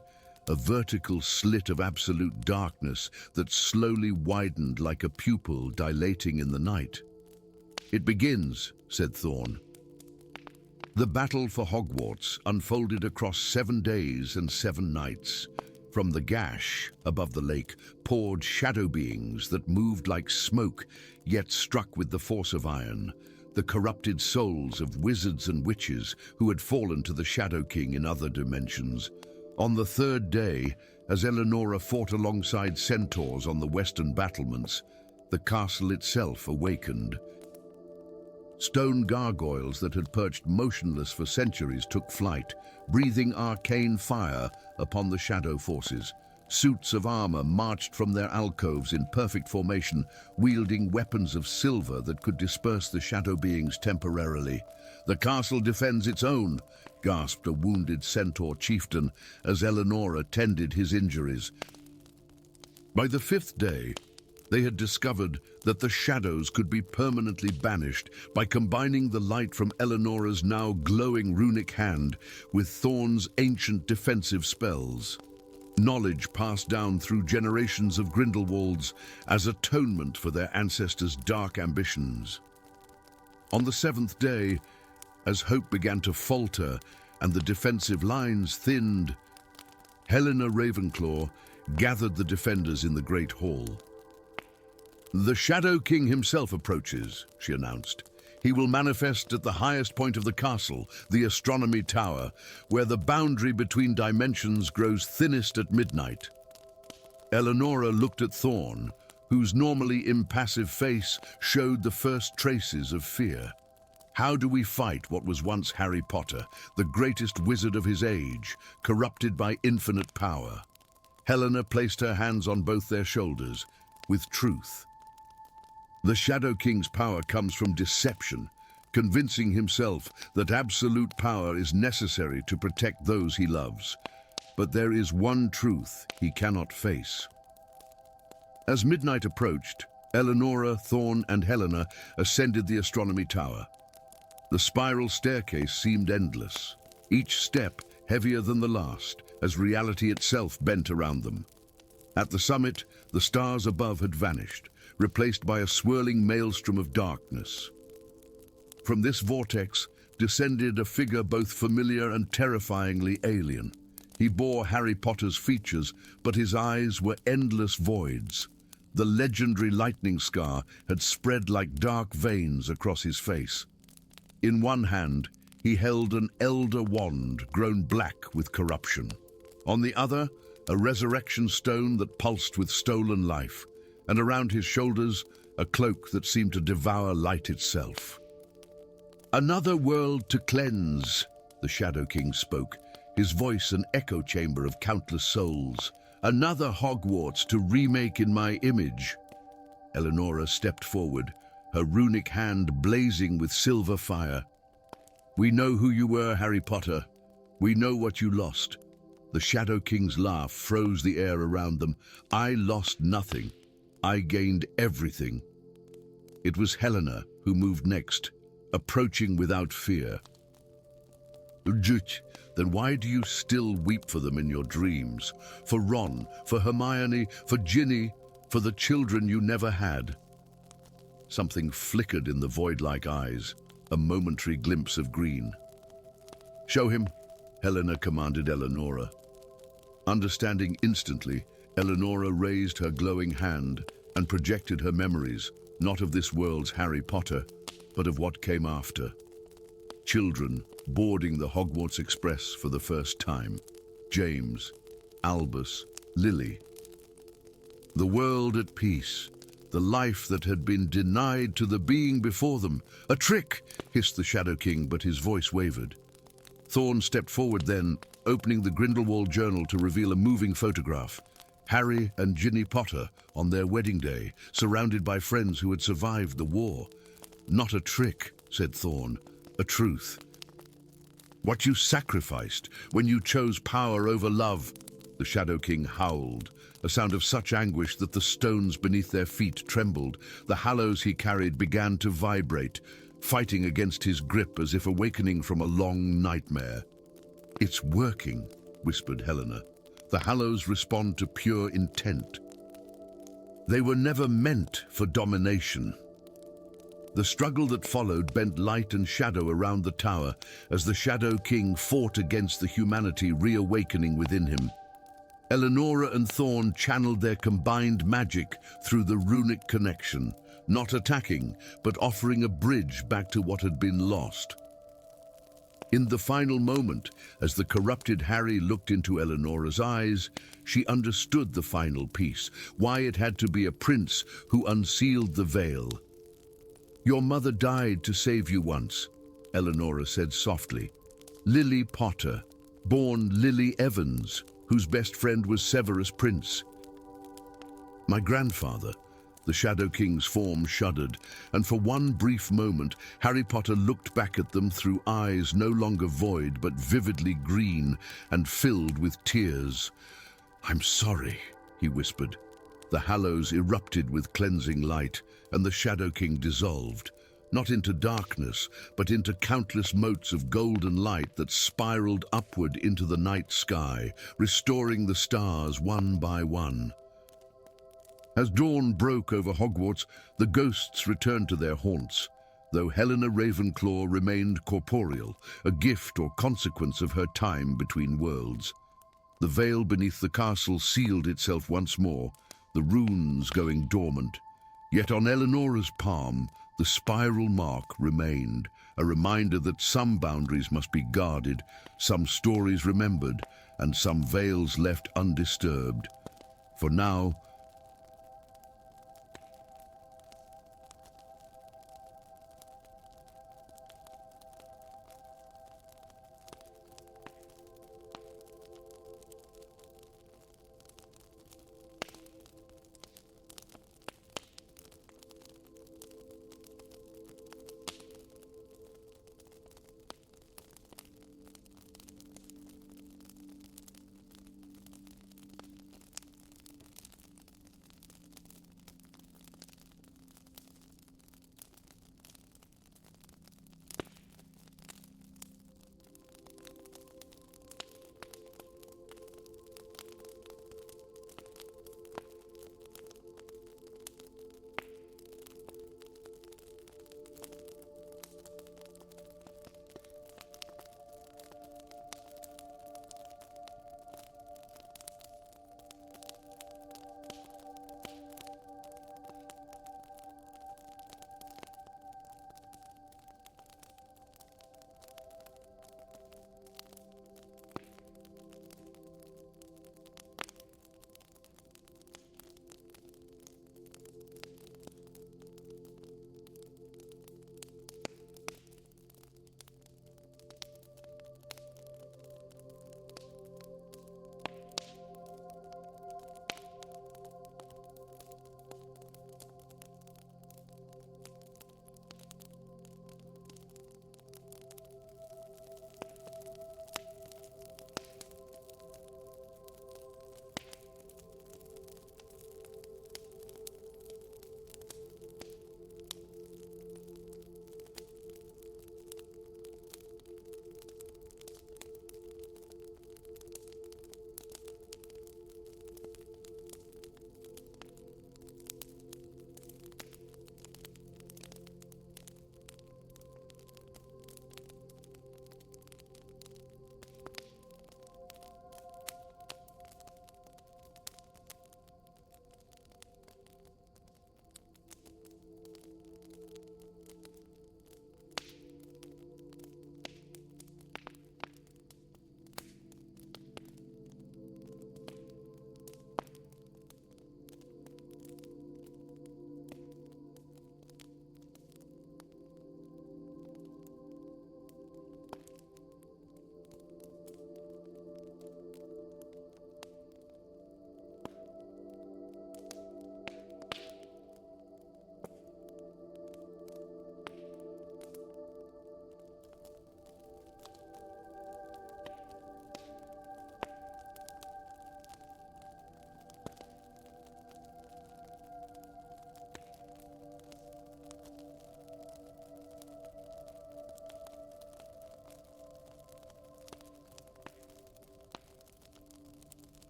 a vertical slit of absolute darkness that slowly widened like a pupil dilating in the night. It begins, said Thorn. The battle for Hogwarts unfolded across 7 days and 7 nights. From the gash above the lake poured shadow beings that moved like smoke, yet struck with the force of iron, the corrupted souls of wizards and witches who had fallen to the Shadow King in other dimensions. On the 3rd day, as Eleonora fought alongside centaurs on the western battlements, the castle itself awakened. Stone gargoyles that had perched motionless for centuries took flight, breathing arcane fire upon the shadow forces. Suits of armor marched from their alcoves in perfect formation, wielding weapons of silver that could disperse the shadow beings temporarily. The castle defends its own, gasped a wounded centaur chieftain as Eleonora tended his injuries. By the 5th day, they had discovered that the shadows could be permanently banished by combining the light from Eleonora's now glowing runic hand with Thorn's ancient defensive spells. Knowledge passed down through generations of Grindelwalds as atonement for their ancestors' dark ambitions. On the 7th day, as hope began to falter and the defensive lines thinned, Helena Ravenclaw gathered the defenders in the Great Hall. The Shadow King himself approaches, she announced. He will manifest at the highest point of the castle, the Astronomy Tower, where the boundary between dimensions grows thinnest at midnight. Eleonora looked at Thorn, whose normally impassive face showed the first traces of fear. How do we fight what was once Harry Potter, the greatest wizard of his age, corrupted by infinite power? Helena placed her hands on both their shoulders, with truth. The Shadow King's power comes from deception, convincing himself that absolute power is necessary to protect those he loves. But there is one truth he cannot face. As midnight approached, Eleonora, Thorn, and Helena ascended the astronomy tower. The spiral staircase seemed endless, each step heavier than the last, as reality itself bent around them. At the summit, the stars above had vanished, replaced by a swirling maelstrom of darkness. From this vortex descended a figure both familiar and terrifyingly alien. He bore Harry Potter's features, but his eyes were endless voids. The legendary lightning scar had spread like dark veins across his face. In one hand, he held an elder wand grown black with corruption. On the other, a resurrection stone that pulsed with stolen life, and around his shoulders, a cloak that seemed to devour light itself. "Another world to cleanse," the Shadow King spoke, his voice an echo chamber of countless souls. "Another Hogwarts to remake in my image." Eleonora stepped forward, her runic hand blazing with silver fire. "We know who you were, Harry Potter. We know what you lost." The Shadow King's laugh froze the air around them. "I lost nothing. I gained everything." It was Helena who moved next, approaching without fear. "Then why do you still weep for them in your dreams? For Ron, for Hermione, for Ginny, for the children you never had?" Something flickered in the void-like eyes, a momentary glimpse of green. "Show him," Helena commanded Eleonora. Understanding instantly, Eleonora raised her glowing hand and projected her memories, not of this world's Harry Potter, but of what came after. Children boarding the Hogwarts Express for the first time. James, Albus, Lily. The world at peace, the life that had been denied to the being before them. "A trick!" hissed the Shadow King, but his voice wavered. Thorn stepped forward then, opening the Grindelwald journal to reveal a moving photograph. Harry and Ginny Potter on their wedding day, surrounded by friends who had survived the war. "Not a trick," said Thorn, "a truth. What you sacrificed when you chose power over love." The Shadow King howled, a sound of such anguish that the stones beneath their feet trembled. The hallows he carried began to vibrate, fighting against his grip as if awakening from a long nightmare. "It's working," whispered Helena. "The hallows respond to pure intent. They were never meant for domination." The struggle that followed bent light and shadow around the tower as the Shadow King fought against the humanity reawakening within him. Eleonora and Thorn channeled their combined magic through the runic connection, not attacking, but offering a bridge back to what had been lost. In the final moment, as the corrupted Harry looked into Eleonora's eyes, she understood the final piece, why it had to be a prince who unsealed the veil. "Your mother died to save you once," Eleonora said softly. "Lily Potter, born Lily Evans, whose best friend was Severus Prince." "My grandfather." The Shadow King's form shuddered, and for one brief moment, Harry Potter looked back at them through eyes no longer void but vividly green and filled with tears. "I'm sorry," he whispered. The hallows erupted with cleansing light, and the Shadow King dissolved, not into darkness, but into countless motes of golden light that spiraled upward into the night sky, restoring the stars one by one. As dawn broke over Hogwarts, the ghosts returned to their haunts, though Helena Ravenclaw remained corporeal, a gift or consequence of her time between worlds. The veil beneath the castle sealed itself once more, the runes going dormant. Yet on Eleonora's palm, the spiral mark remained, a reminder that some boundaries must be guarded, some stories remembered, and some veils left undisturbed. For now,